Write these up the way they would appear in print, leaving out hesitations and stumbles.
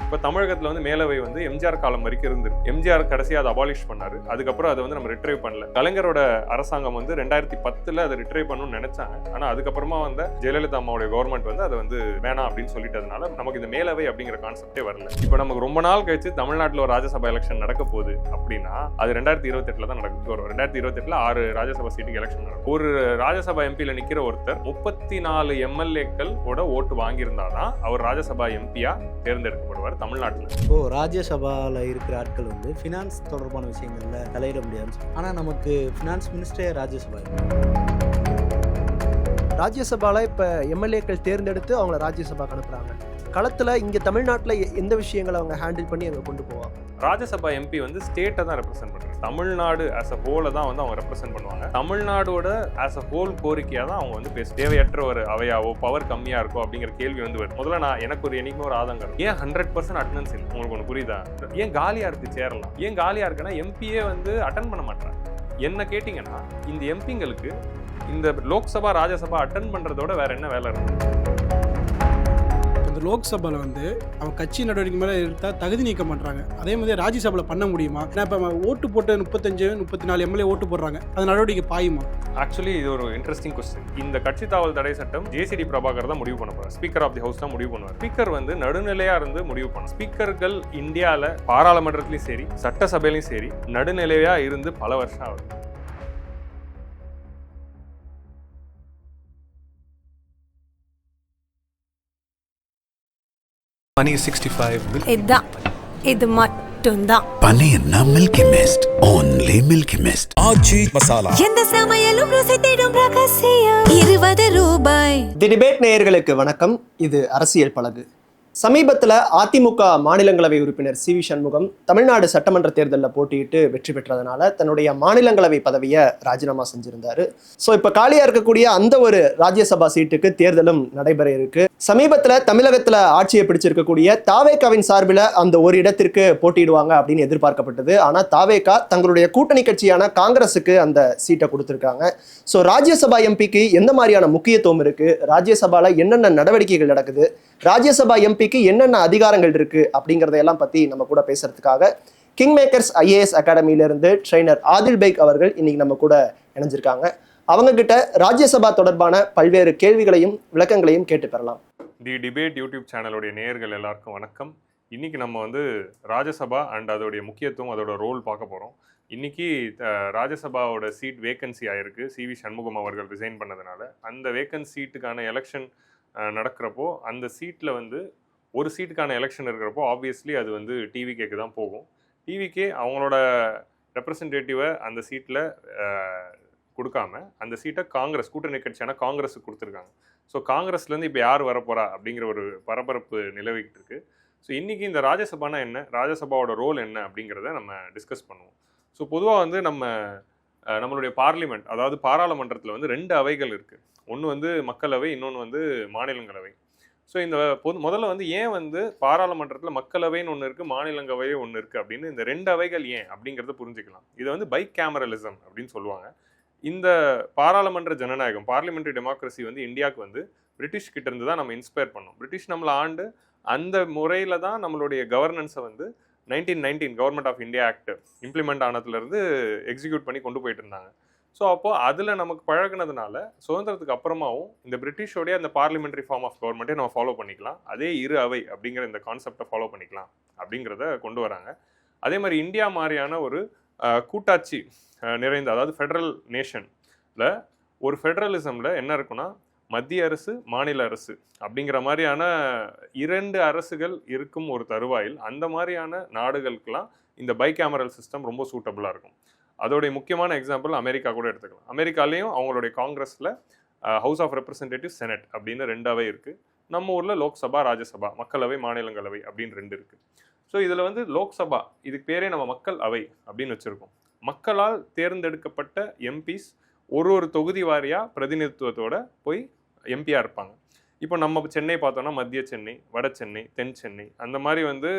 இப்போ தமிழகத்தில் வந்து மேலவை வந்து எம்ஜிஆர் காலம் வரைக்கும் இருந்திருக்கு. எம்ஜிஆர் கடைசியாக அதை அபாலிஷ் பண்ணாரு. அதுக்கப்புறம் அதை வந்து நம்ம ரிட்ரைவ் பண்ணல. கலைஞரோட அரசாங்கம் வந்து 2010 அதை ரிட்ரைவ் பண்ணணும்னு நினைச்சாங்க. ஆனால் அதுக்கப்புறமா வந்த ஜெயலலிதா அம்மாவுடைய கவர்மெண்ட் வந்து அதை வந்து வேணாம் அப்படின்னு சொல்லிட்டதுனால நமக்கு இந்த மேலவை அப்படிங்கிற கான்செப்டே வரல. இப்போ நமக்கு ரொம்ப நாள் கழிச்சு தமிழ்நாட்டில் ஒரு ராஜ்யசபா எலெக்ஷன் நடக்க போகுது அப்படின்னா அது 2028 தான் நடக்கும். 2028 6 ராஜ்யசபா சீட்டுக்கு எலெக்ஷன் நடக்கும். ஒரு ராஜ்யசபா எம்பியில நிக்கிற ஒருத்தர் 34 எம்எல்ஏக்களோட ஓட்டு வாங்கியிருந்தாதான் அவர் ராஜ்யசபா எம்பியா தேர்ந்தெடுக்கப்படுவார் தமிழ்நாட்டில். இப்போ ராஜ்யசபால இருக்கிற ஆட்கள் வந்து ஃபினான்ஸ் தொடர்பான விஷயங்கள்ல தலையிட முடியாது. ஆனா நமக்கு ஃபினான்ஸ் மினிஸ்டரே ராஜ்யசபா. ராஜ்யசபால இப்ப எம்எல்ஏக்கள் தேர்ந்தெடுத்து அவங்கள ராஜ்யசபாக்கு அனுப்புறாங்க. களத்துல இங்க தமிழ்நாட்டுல எந்த விஷயங்களை அவங்க ஹேண்டில் பண்ணி அங்க கொண்டு போவாங்க? ராஜ்யசபா எம்பி வந்து ஸ்டேட்டை தான் ரெப்ரசென்ட் பண்றாங்க. தமிழ்நாடு ஆஸ் அ ஹோலை தான் வந்து அவங்க ரெப்ரசென்ட் பண்ணுவாங்க. தமிழ்நாடோட ஆஸ் அ ஹோல் கோரிக்கையா தான் அவங்க வந்து பேச. தேவையற்ற ஒரு அவையாவோ பவர் கம்மியா இருக்கோ அப்படிங்கிற கேள்வி வந்து வருது. முதல்ல நான் எனக்கு ஒரு என்னைக்குமே ஒரு ஆதங்கம், ஏன் 100% அட்டெண்டன்ஸ் இல்லை? உங்களுக்கு ஒன்று புரியுதா? ஏன் காலியா இருக்கு சேரலாம்? ஏன் காலியா இருக்குன்னா எம்பியே வந்து அட்டன் பண்ண மாட்டாங்க. என்ன கேட்டீங்கன்னா இந்த எம்பிங்களுக்கு இந்த லோக்சபா ராஜ்யசபா அட்டன் பண்றதோட வேற என்ன வேலை இருக்கு? லோக்சபாவில் வந்து அவங்க கட்சி நடவடிக்கை மேலே எடுத்தால் தகுதி நீக்க பண்ணுறாங்க. அதே மாதிரி ராஜ்யசபாவில் பண்ண முடியுமா? ஏன்னா இப்போ ஓட்டு போட்டு 34 எம்எல்ஏ ஓட்டு போடுறாங்க, அது நடவடிக்கை பாயுமா? ஆக்சுவலி இது ஒரு இன்ட்ரெஸ்டிங் கொஸ்டின். இந்த கட்சி தாவல் தடை சட்டம் ஜேசிடி பிரபாகர் தான் முடிவு பண்ண போறார். ஸ்பீக்கர் ஆஃப் தி ஹவுஸ் தான் முடிவு பண்ணுவார். ஸ்பீக்கர் வந்து நடுநிலையா இருந்து முடிவு பண்ணும். ஸ்பீக்கர்கள் இந்தியாவில் பாராளுமன்றத்திலையும் சரி சட்டசபையிலையும் சரி நடுநிலையா இருந்து பல வருஷம் ஆகுது. Money is 65. இது மட்டும்தான். பனியன்னா Milky Mist, only Milky Mist. Aachi Masala. எந்த சமையலும் ருசி தேடும் ரகசியம். 20 ரூபாய். தி டிபேட் நேயர்களுக்கு வணக்கம். இது அரசியல் பழகு. சமீபத்தில் அதிமுக மாநிலங்களவை உறுப்பினர் சி வி சண்முகம் தமிழ்நாடு சட்டமன்ற தேர்தலில் போட்டியிட்டு வெற்றி பெற்றதுனால தன்னுடைய மாநிலங்களவை பதவியை ராஜினாமா செஞ்சிருந்தாரு. ஸோ இப்போ காலியாக இருக்கக்கூடிய அந்த ஒரு ராஜ்யசபா சீட்டுக்கு தேர்தலும் நடைபெற இருக்கு. சமீபத்தில் தமிழகத்தில் ஆட்சியை பிடிச்சிருக்கக்கூடிய தாவேகாவின் சார்பில் அந்த ஒரு இடத்திற்கு போட்டியிடுவாங்க அப்படின்னு எதிர்பார்க்கப்பட்டது. ஆனால் தாவேகா தங்களுடைய கூட்டணி கட்சியான காங்கிரஸுக்கு அந்த சீட்டை கொடுத்துருக்காங்க. ஸோ ராஜ்யசபா எம்பிக்கு எந்த மாதிரியான முக்கியத்துவம் இருக்கு, ராஜ்யசபாவில் என்னென்ன நடவடிக்கைகள் நடக்குது, ராஜ்யசபா எம்பிக்கு என்னென்ன அதிகாரங்கள் இருக்கு அப்படிங்கிறதையெல்லாம் பத்தி நம்ம கூட பேசுறதுக்காக கிங் மேக்கர்ஸ் ஐஏஎஸ் அகாடமியிலிருந்து ட்ரெய்னர் ஆதில் பேக் அவர்கள் இன்னைக்கு நம்ம கூட இணைஞ்சிருக்காங்க. அவங்க கிட்ட ராஜ்யசபா தொடர்பான பல்வேறு கேள்விகளையும் விளக்கங்களையும் கேட்டு பெறலாம். தி டிபேட் யூடியூப் சேனலுடைய நேயர்கள் எல்லாருக்கும் வணக்கம். இன்னைக்கு நம்ம வந்து ராஜ்யசபா அண்ட் அதோடைய முக்கியத்துவம், அதோட ரோல் பார்க்க போறோம். இன்னைக்கு ராஜ்யசபாவோட சீட் வேகன்சி ஆயிருக்கு. சி வி சண்முகம் அவர்கள் ரிசைன் பண்ணதுனால அந்த வேகன்சி சீட்டுக்கான எலெக்ஷன் நடக்கிறப்போ அந்த சீட்டில் வந்து ஒரு சீட்டுக்கான எலெக்ஷன் இருக்கிறப்போ ஆப்வியஸ்லி அது வந்து டிவிகேக்கு தான் போகும். டிவிகே அவங்களோட ரெப்ரசன்டேட்டிவை அந்த சீட்டில் கொடுக்காம அந்த சீட்டை காங்கிரஸ், கூட்டணி கட்சியான காங்கிரஸுக்கு கொடுத்துருக்காங்க. ஸோ காங்கிரஸ்லேருந்து இப்போ யார் வரப்போறா அப்படிங்கிற ஒரு பரபரப்பு நிலவிக்கிட்டு இருக்கு. ஸோ இன்றைக்கி இந்த ராஜ்யசபானா என்ன, ராஜ்யசபாவோட ரோல் என்ன அப்படிங்கிறத நம்ம டிஸ்கஸ் பண்ணுவோம். ஸோ பொதுவாக வந்து நம்மளுடைய பார்லிமெண்ட், அதாவது பாராளுமன்றத்தில் வந்து 2 அவைகள் இருக்குது. ஒன்று வந்து மக்களவை, இன்னொன்று வந்து மாநிலங்களவை. ஸோ இந்த முதல்ல வந்து ஏன் வந்து பாராளுமன்றத்தில் மக்களவைன்னு ஒன்று இருக்குது, மாநிலங்களவை ஒன்று இருக்குது அப்படின்னு இந்த 2 அவைகள் ஏன் அப்படிங்கிறத புரிஞ்சுக்கலாம். இதை வந்து பை கேமரலிசம் அப்படின்னு சொல்லுவாங்க. இந்த பாராளுமன்ற ஜனநாயகம், பார்லிமெண்ட்ரி டெமோக்ரஸி வந்து இந்தியாவுக்கு வந்து பிரிட்டிஷ் கிட்ட இருந்து தான் நம்ம இன்ஸ்பயர் பண்ணோம். பிரிட்டிஷ் நம்மளை ஆண்டு அந்த முறையில் தான் நம்மளுடைய கவர்னன்ஸை வந்து 1919 Government of India Act implement ஆனதுலேருந்து எக்ஸிக்யூட் பண்ணி கொண்டு போயிட்டு இருந்தாங்க. ஸோ அப்போது அதில் நமக்கு பழகினதுனால சுதந்திரத்துக்கு அப்புறமாவும் இந்த பிரிட்டிஷோடைய அந்த பார்லிமெண்ட்ரி ஃபார்ம் ஆஃப் கவர்மெண்ட்டே நம்ம ஃபாலோ பண்ணிக்கலாம். அதே இரு அவை அப்படிங்கிற இந்த கான்செப்டை ஃபாலோ பண்ணிக்கலாம் அப்படிங்கிறத கொண்டு வராங்க. அதே மாதிரி இந்தியா மாதிரியான ஒரு கூட்டாட்சி நிறைந்த, அதாவது ஃபெடரல் நேஷனில் ஒரு ஃபெடரலிசமில் என்ன இருக்குன்னா மத்திய அரசு, மாநில அரசு அப்படிங்கிற மாதிரியான 2 அரசுகள் இருக்கும் ஒரு தருவாயில் அந்த மாதிரியான நாடுகளுக்கெல்லாம் இந்த பைகேமரல் சிஸ்டம் ரொம்ப சூட்டபுளாக இருக்கும். அதோடைய முக்கியமான எக்ஸாம்பிள் அமெரிக்கா கூட எடுத்துக்கலாம். அமெரிக்காலேயும் அவங்களுடைய காங்கிரஸில் ஹவுஸ் ஆஃப் ரெப்ரசன்டேட்டிவ், செனட் அப்படின்னு 2 அவை இருக்குது. நம்ம ஊரில் லோக்சபா, ராஜ்யசபா, மக்களவை, மாநிலங்களவை அப்படின்னு 2 இருக்குது. ஸோ இதில் வந்து லோக்சபா, இதுக்கு பேரே நம்ம மக்கள் அவை அப்படின்னு வச்சுருக்கோம். மக்களால் தேர்ந்தெடுக்கப்பட்ட எம்பிஸ் ஒரு தொகுதி வாரியாக பிரதிநிதித்துவத்தோட போய் எம்பியாக இருப்பாங்க. இப்போ நம்ம சென்னை பார்த்தோன்னா மத்திய சென்னை, வட சென்னை, தென் சென்னை அந்த மாதிரி வந்து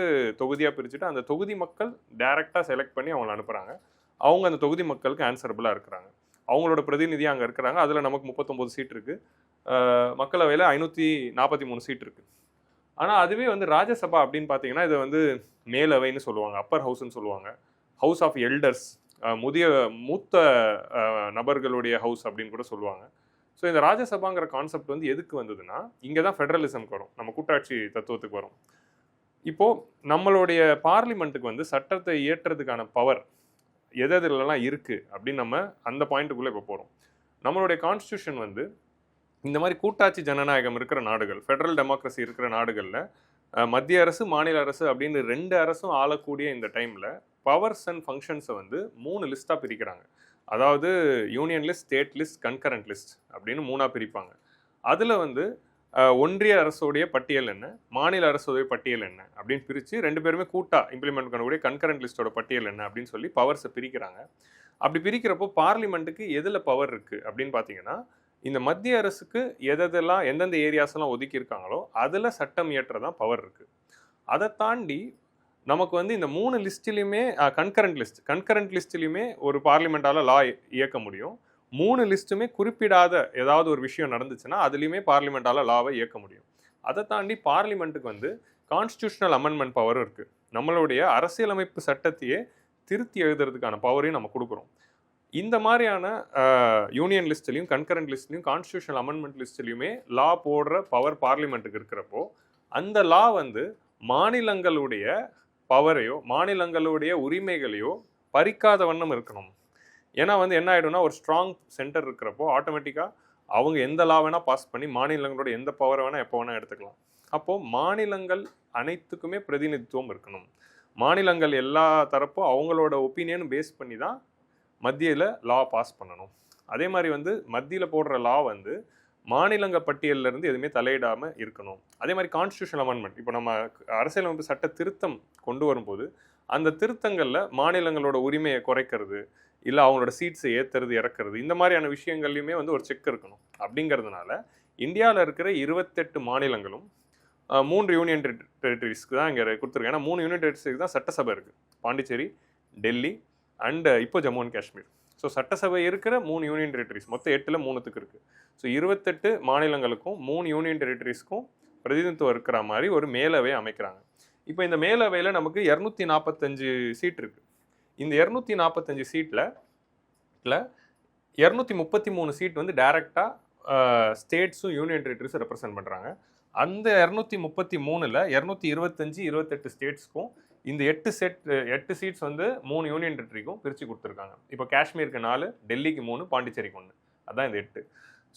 தொகுதியாக பிரிச்சுட்டு அந்த தொகுதி மக்கள் டைரெக்டாக செலக்ட் பண்ணி அவங்களை அனுப்புகிறாங்க. அவங்க அந்த தொகுதி மக்களுக்கு ஆன்சரபிளாக இருக்கிறாங்க. அவங்களோட பிரதிநிதியாக அங்கே இருக்கிறாங்க. அதில் நமக்கு 39 சீட் இருக்குது. மக்களவையில் 543 சீட் இருக்குது. ஆனால் அதுவே வந்து ராஜ்யசபா அப்படின்னு பார்த்தீங்கன்னா இதை வந்து மேலவைன்னு சொல்லுவாங்க, அப்பர் ஹவுஸ்ன்னு சொல்லுவாங்க, ஹவுஸ் ஆஃப் எல்டர்ஸ், மூத்த நபர்களுடைய ஹவுஸ் அப்படின்னு கூட சொல்லுவாங்க. ஸோ இந்த ராஜ்யசபாங்கிற கான்செப்ட் வந்து எதுக்கு வந்ததுன்னா, இங்கே தான் ஃபெடரலிசம்க்கு வரும், நம்ம கூட்டாட்சி தத்துவத்துக்கு வரும். இப்போது நம்மளுடைய பார்லிமெண்ட்டுக்கு வந்து சட்டத்தை இயற்றுறதுக்கான பவர் எதுலலாம் இருக்குது அப்படின்னு நம்ம அந்த பாயிண்ட்டுக்குள்ளே இப்போ போகிறோம். நம்மளுடைய கான்ஸ்டியூஷன் வந்து இந்த மாதிரி கூட்டாட்சி ஜனநாயகம் இருக்கிற நாடுகள், ஃபெடரல் டெமோக்ரஸி இருக்கிற நாடுகளில் மத்திய அரசு மாநில அரசு அப்படின்னு 2 அரசும் ஆளக்கூடிய இந்த டைமில் பவர்ஸ் அண்ட் ஃபங்க்ஷன்ஸை வந்து 3 லிஸ்ட்டாக பிரிக்கிறாங்க. அதாவது union list, state list, concurrent list அப்படின்னு 3ஆக பிரிப்பாங்க. அதில் வந்து ஒன்றிய அரசுடைய பட்டியல் என்ன, மாநில அரசுடைய பட்டியல் என்ன அப்படின்னு பிரித்து 2 பேருமே கூட்டாக இம்ப்ளிமெண்ட் பண்ணக்கூடிய கன்கரண்ட் லிஸ்ட்டோட பட்டியல் என்ன அப்படின்னு சொல்லி பவர்ஸை பிரிக்கிறாங்க. அப்படி பிரிக்கிறப்போ பார்லிமெண்ட்டுக்கு எதில் பவர் இருக்குது அப்படின்னு பார்த்தீங்கன்னா, இந்த மத்திய அரசுக்கு எதெல்லாம் எந்தெந்த ஏரியாஸ்லாம் ஒதுக்கியிருக்காங்களோ அதில் சட்டம் இயற்றதான் பவர் இருக்குது. அதை தாண்டி நமக்கு வந்து இந்த 3 லிஸ்ட்லையுமே கன்கரண்ட் லிஸ்ட்லையுமே ஒரு பார்லிமெண்டால லா இயக்க முடியும். 3 லிஸ்ட்டுமே குறிப்பிடாத ஏதாவது ஒரு விஷயம் நடந்துச்சுன்னா அதுலேயுமே பார்லிமெண்டால லாவை இயக்க முடியும். அதை தாண்டி பார்லிமெண்ட்டுக்கு வந்து கான்ஸ்டியூஷனல் அமெண்ட்மெண்ட் பவரும் இருக்குது. நம்மளுடைய அரசியலமைப்பு சட்டத்தையே திருத்தி எழுதுறதுக்கான பவரையும் நம்ம கொடுக்குறோம். இந்த மாதிரியான யூனியன் லிஸ்ட்லையும் கன்கரண்ட் லிஸ்ட்லையும் கான்ஸ்டியூஷனல் அமெண்ட்மெண்ட் லிஸ்ட்லையுமே லா போடுற பவர் பார்லிமெண்ட்டுக்கு இருக்கிறப்போ, அந்த லா வந்து மாநிலங்களுடைய பவரையோ மாநிலங்களுடைய உரிமைகளையோ பறிக்காத வண்ணம் இருக்கணும். ஏன்னா வந்து என்ன ஆகிடும்னா, ஒரு ஸ்ட்ராங் சென்டர் இருக்கிறப்போ ஆட்டோமேட்டிக்காக அவங்க எந்த லா வேணால் பாஸ் பண்ணி மாநிலங்களோட எந்த பவரை வேணால் எப்போ வேணால் எடுத்துக்கலாம். அப்போது மாநிலங்கள் அனைத்துக்குமே பிரதிநிதித்துவம் இருக்கணும். மாநிலங்கள் எல்லா தரப்பும் அவங்களோட ஒப்பீனியன் பேஸ் பண்ணி தான் மத்தியில் லா பாஸ் பண்ணணும். அதே மாதிரி வந்து மத்தியில் போடுற லா வந்து மாநிலங்கள் பட்டியலிருந்து எதுவுமே தலையிடாமல் இருக்கணும். அதே மாதிரி கான்ஸ்டியூஷனல் அமெண்ட்மெண்ட், இப்போ நம்ம அரசியலமைப்பு சட்ட திருத்தம் கொண்டு வரும்போது அந்த திருத்தங்களில் மாநிலங்களோட உரிமையை குறைக்கிறது, இல்லை அவங்களோட சீட்ஸை ஏற்றுறது இறக்குறது, இந்த மாதிரியான விஷயங்கள்லையுமே வந்து ஒரு செக் இருக்கணும். அப்படிங்கிறதுனால இந்தியாவில் இருக்கிற 28 மாநிலங்களும் 3 யூனியன் டெரிட்டரிஸ்க்கு தான் இங்கே கொடுத்துருக்கேன். ஏன்னா 3 யூனியன் டெரிட்டரிஸ்க்கு தான் சட்டசபை இருக்குது, பாண்டிச்சேரி, டெல்லி அண்ட் இப்போ ஜம்மு அண்ட் காஷ்மீர். ஸோ சட்டசபை இருக்கிற 3 யூனியன் டெரிட்டரிஸ், மொத்தம் 8ல் 3த்துக்கு இருக்குது. ஸோ 28 மாநிலங்களுக்கும் 3 யூனியன் டெரிட்டரிஸ்க்கும் பிரதிநிதித்துவம் இருக்கிற மாதிரி ஒரு மேலவை அமைக்கிறாங்க. இப்போ இந்த மேலவையில் நமக்கு 245 சீட் இருக்குது. இந்த 245 சீட்டில் 233 சீட் வந்து டைரெக்டாக ஸ்டேட்ஸும் யூனியன் டெரிட்டரிஸும் ரெப்ரசென்ட் பண்ணுறாங்க. அந்த 233ல் 225, 28 ஸ்டேட்ஸ்க்கும் இந்த 8 சீட்ஸ் வந்து 3 யூனியன் டெரிட்டரிக்கும் பிரித்து கொடுத்துருக்காங்க. இப்போ காஷ்மீருக்கு 4, டெல்லிக்கு 3, பாண்டிச்சேரிக்கு 1, அதான் இந்த 8.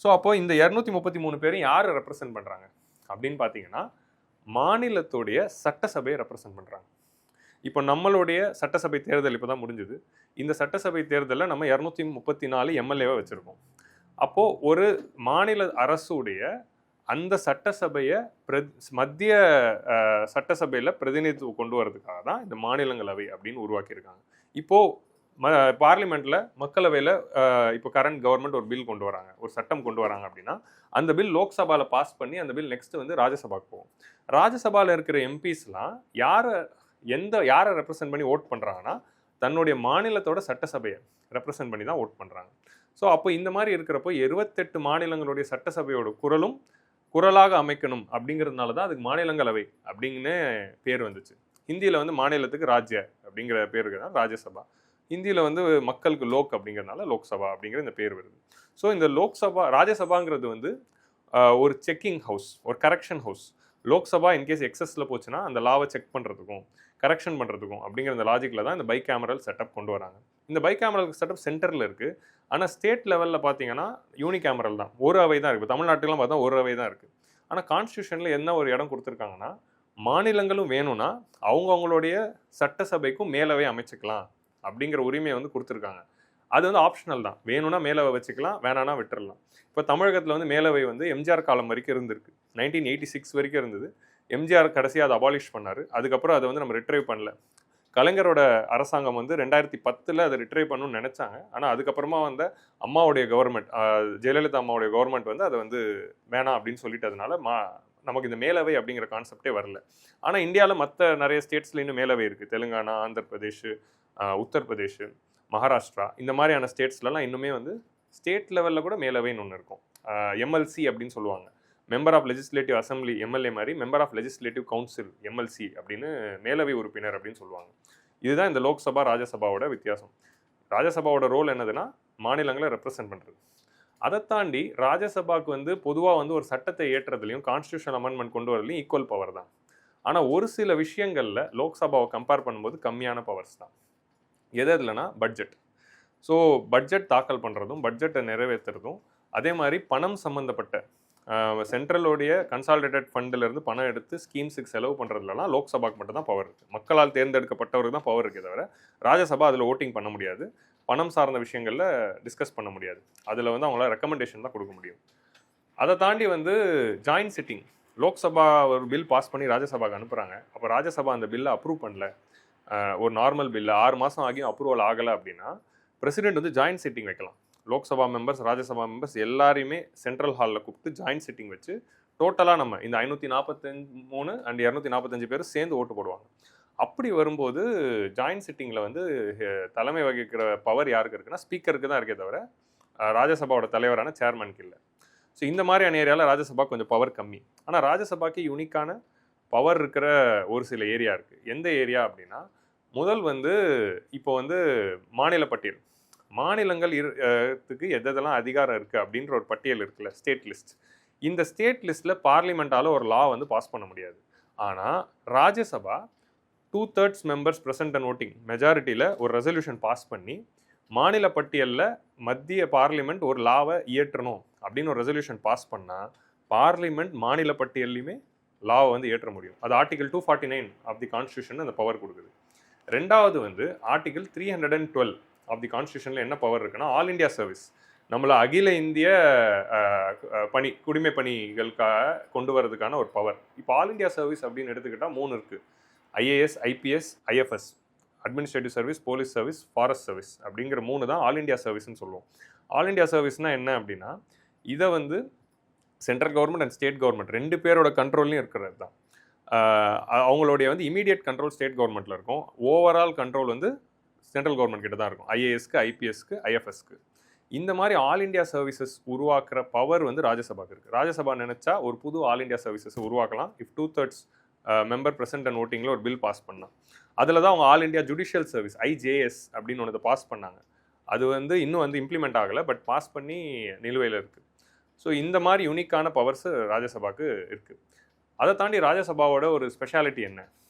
ஸோ அப்போது இந்த 233 பேரும் யார் ரெப்ரசென்ட் பண்ணுறாங்க அப்படின்னு பார்த்தீங்கன்னா, மாநிலத்துடைய சட்டசபையை ரெப்ரசென்ட் பண்ணுறாங்க. இப்போ நம்மளுடைய சட்டசபை தேர்தல் இப்போ தான் முடிஞ்சுது. இந்த சட்டசபை தேர்தலில் நம்ம 234 எம்எல்ஏவை வச்சுருக்கோம். அப்போது ஒரு மாநில அரசுடைய அந்த சட்டசபையை மத்திய சட்டசபையில் பிரதிநிதித்துவம் கொண்டு வரதுக்காக தான் இந்த மாநிலங்களவை அப்படின்னு உருவாக்கியிருக்காங்க. இப்போது பார்லிமெண்ட்டில் மக்களவையில் இப்போ கரண்ட் கவர்மெண்ட் ஒரு பில் கொண்டு வராங்க, ஒரு சட்டம் கொண்டு வராங்க அப்படின்னா அந்த பில் லோக்சபாவில் பாஸ் பண்ணி அந்த பில் நெக்ஸ்ட் வந்து ராஜ்யசபாவுக்கு போகும். ராஜ்யசபாவில் இருக்கிற எம்பிஸ்லாம் யாரை ரெப்ரசென்ட் பண்ணி ஓட் பண்ணுறாங்கன்னா, தன்னுடைய மாநிலத்தோட சட்டசபையை ரெப்ரசென்ட் பண்ணி தான் ஓட் பண்ணுறாங்க. ஸோ அப்போ இந்த மாதிரி இருக்கிறப்போ 28 மாநிலங்களுடைய சட்டசபையோட குரலாக அமைக்கணும் அப்படிங்கிறதுனால தான் அதுக்கு மாநிலங்களவை அப்படின்னு பேர் வந்துச்சு. ஹிந்தியில் வந்து மாநிலத்துக்கு ராஜ்ய அப்படிங்கிற பேருக்கு தான் ராஜ்யசபா. ஹிந்தியில் வந்து மக்களுக்கு லோக் அப்படிங்கிறதுனால லோக்சபா அப்படிங்கிற இந்த பேர் வருது. ஸோ இந்த ராஜ்யசபாங்கிறது வந்து ஒரு செக்கிங் ஹவுஸ், ஒரு கரெக்ஷன் ஹவுஸ். லோக்சபா இன்கேஸ் எக்ஸஸில் போச்சுன்னா அந்த லாவை செக் பண்ணுறதுக்கும் கரெக்ஷன் பண்ணுறதுக்கும் அப்படிங்கிற இந்த லாஜிக்கில் தான் இந்த பை கேமரல் செட்டப் கொண்டு வராங்க. இந்த பை கேமரல் செட்டப் சென்டரில் இருக்குது. ஆனால் ஸ்டேட் லெவலில் பார்த்தீங்கன்னா யூனிகேமரல் தான், ஒரு அவை தான் இருக்குது. தமிழ்நாட்டுக்கெலாம் பார்த்தா ஒரு அவை தான் இருக்குது. ஆனால் கான்ஸ்டியூஷனில் என்ன ஒரு இடம் கொடுத்துருக்காங்கன்னா, மாநிலங்களும் வேணும்னா அவங்களுடைய சட்டசபைக்கும் மேலவை அமைச்சுக்கலாம் அப்படிங்கிற உரிமையை வந்து கொடுத்துருக்காங்க. அது வந்து ஆப்ஷனல் தான், வேணும்னா மேலவை வச்சுக்கலாம், வேணான்னா விட்டுறலாம். இப்போ தமிழகத்தில் வந்து மேலவை வந்து எம்ஜிஆர் காலம் வரைக்கும் இருந்திருக்கு, 1986 வரைக்கும் இருந்தது. எம்ஜிஆர் கடைசியாக அதை அபாலிஷ் பண்ணார். அதுக்கப்புறம் அதை வந்து நம்ம ரிட்ரைவ் பண்ணல. கலைஞரோட அரசாங்கம் வந்து 2010 அதை ரிட்ரைவ் பண்ணணும்னு நினச்சாங்க. ஆனால் அதுக்கப்புறமா வந்து அம்மாவுடைய கவர்மெண்ட், ஜெயலலிதா அம்மாவுடைய கவர்மெண்ட் வந்து அதை வந்து வேணாம் அப்படின்னு சொல்லிட்டதுனால நமக்கு இந்த மேலவை அப்படிங்கிற கான்செப்டே வரல. ஆனால் இந்தியாவில் மற்ற நிறைய ஸ்டேட்ஸில் இன்னும் மேலவை இருக்குது. தெலுங்கானா, ஆந்திர பிரதேஷ், உத்தரப்பிரதேஷ், மகாராஷ்டிரா, இந்த மாதிரியான ஸ்டேட்ஸ்லலாம் இன்னுமே வந்து ஸ்டேட் லெவலில் கூட மேலவைன்னு ஒன்று இருக்கும். எம்எல்சி அப்படின்னு சொல்லுவாங்க, member of legislative assembly MLA மாதிரி member of legislative council MLC அப்படின்னு மேலவை உறுப்பினர் அப்படின்னு சொல்லுவாங்க. இதுதான் இந்த லோக்சபா ராஜ்யசபாவோட வித்தியாசம். ராஜ்யசபாவோட ரோல் என்னதுன்னா மாநிலங்களை ரெப்ரசென்ட் பண்ணுறது. அதை தாண்டி ராஜ்யசபாவுக்கு வந்து பொதுவாக வந்து ஒரு சட்டத்தை ஏற்றுறதுலையும் கான்ஸ்டியூஷன் அமெண்ட்மெண்ட் கொண்டு வரதுலையும் ஈக்குவல் பவர் தான். ஆனால் ஒரு சில விஷயங்களில் லோக்சபாவை கம்பேர் பண்ணும்போது கம்மியான பவர்ஸ் தான். எது இல்லைன்னா பட்ஜெட். ஸோ பட்ஜெட் தாக்கல் பண்ணுறதும் பட்ஜெட்டை நிறைவேற்றுறதும், அதே மாதிரி பணம் சம்மந்தப்பட்ட சென்ட்ரலோடைய கன்சாலிடேட்டட் ஃபண்டிலிருந்து பணம் எடுத்து ஸ்கீம்ஸுக்கு செலவு பண்ணுறதுலாம் லோக்சபாக்கு மட்டும் தான் பவர் இருக்குது. மக்களால் தேர்ந்தெடுக்கப்பட்டவருக்கு தான் பவர் இருக்கே தவிர ராஜ்யசபா அதில் ஓட்டிங் பண்ண முடியாது, பணம் சார்ந்த விஷயங்களில் டிஸ்கஸ் பண்ண முடியாது. அதில் வந்து அவங்களால ரெக்கமெண்டேஷன் தான் கொடுக்க முடியும். அதை தாண்டி வந்து ஜாயின்ட் சிட்டிங், லோக்சபா ஒரு பில் பாஸ் பண்ணி ராஜ்யசபாவுக்கு அனுப்புகிறாங்க. அப்போ ராஜ்யசபா அந்த பில்லை அப்ரூவ் பண்ணல, ஒரு நார்மல் பில்லு 6 மாதம் ஆகியும் அப்ரூவல் ஆகலை அப்படின்னா பிரசிடென்ட் வந்து ஜாயின்ட் சிட்டிங் வைக்கலாம். லோக்சபா மெம்பர்ஸ் ராஜ்யசபா மெம்பர்ஸ் எல்லாரையுமே சென்ட்ரல் ஹாலில் கூப்பிட்டு ஜாயின்ட் சிட்டிங் வச்சு டோட்டலாக நம்ம இந்த 543 அண்ட் 245 பேர் சேர்ந்து ஓட்டு போடுவாங்க. அப்படி வரும்போது ஜாயின்ட் சிட்டிங்கில் வந்து தலைமை வகிக்கிற பவர் யாருக்கு இருக்குன்னா ஸ்பீக்கருக்கு தான் இருக்கே தவிர ராஜ்யசபாவோட தலைவரான சேர்மனுக்கு இல்லை. ஸோ இந்த மாதிரியான ஏரியாவில் ராஜ்யசபா கொஞ்சம் பவர் கம்மி. ஆனால் ராஜ்யசபாக்கு யூனிக்கான பவர் இருக்கிற ஒரு சில ஏரியா இருக்குது. எந்த ஏரியா அப்படின்னா, முதல் வந்து இப்போ வந்து மாநில பட்டியல், மாநிலங்கள் க்கு எதெல்லாம் அதிகாரம் இருக்குது அப்படின்ற ஒரு பட்டியல் இருக்குல்ல, ஸ்டேட் லிஸ்ட். இந்த ஸ்டேட் லிஸ்ட்டில் பார்லிமெண்ட்டால் ஒரு லா வந்து பாஸ் பண்ண முடியாது. ஆனால் Rajya Sabha 2/3 members present and voting மெஜாரிட்டியில் ஒரு ரெசல்யூஷன் பாஸ் பண்ணி மாநில பட்டியலில் மத்திய பார்லிமெண்ட் ஒரு லாவை இயற்றணும் அப்படின்னு ஒரு ரெசல்யூஷன் பாஸ் பண்ணால் பார்லிமெண்ட் மாநில பட்டியல்லையுமே லாவை வந்து ஏற்ற முடியும். அது ஆர்டிகல் 249 ஆஃப் தி கான்ஸ்டியூஷன் அந்த பவர் கொடுக்குது. ரெண்டாவது வந்து ஆர்டிகல் 312 ஆஃப் தி கான்ஸ்டியூஷனில் என்ன பவர் இருக்குன்னா, ஆல் இண்டியா சர்வீஸ், நம்மளை அகில இந்திய குடிமை பணிகளுக்காக கொண்டு வரதுக்கான ஒரு பவர். இப்போ ஆல் இண்டியா சர்வீஸ் அப்படின்னு எடுத்துக்கிட்டால் 3 இருக்குது. IAS, IPS, IFS, administrative service, police service, forest service அப்படிங்கிற 3 தான் ஆல் இண்டியா சர்வீஸ்ன்னு சொல்லுவோம். ஆல் இண்டியா சர்வீஸ்னால் என்ன அப்படின்னா, இதை வந்து central government and state government 2 பேரோட கண்ட்ரோல்லையும் இருக்கிறது தான். அவங்களுடைய வந்து இமீடியட் கண்ட்ரோல் ஸ்டேட் கவர்மெண்ட்டில் இருக்கும், ஓவரால் கண்ட்ரோல் வந்து சென்ட்ரல் கவர்மெண்ட் கிட்ட தான் இருக்கும், ஐஏஎஸ்க்கு, ஐபிஎஸ்க்கு, ஐஎஃப்எஸ்க்கு. இந்த மாதிரி ஆல் இண்டியா சர்வீசஸ் உருவாக்குற பவர் வந்து ராஜ்யசபாக்கு இருக்குது. ராஜ்யசபா நினச்சா ஒரு புது ஆல் இண்டியா சர்வீசஸ் உருவாக்கலாம். இஃப் 2/3 மெம்பர் ப்ரெசென்ட் அண்ட் ஓட்டிங்கில் ஒரு பில் பாஸ் பண்ணால், அதில் தான் அவங்க ஆல் இண்டியா ஜுடிஷியல் சர்வீஸ் ஐஜேஎஸ் அப்படின்னு ஒன்று பாஸ் பண்ணாங்க. அது வந்து இன்னும் வந்து இம்ப்ளிமெண்ட் ஆகலை, பட் பாஸ் பண்ணி நிலுவையில் இருக்குது. ஸோ இந்த மாதிரி யூனிக்கான பவர்ஸு ராஜ்யசபாவுக்கு இருக்குது. அதை தாண்டி ராஜ்யசபாவோட ஒரு ஸ்பெஷாலிட்டி என்ன,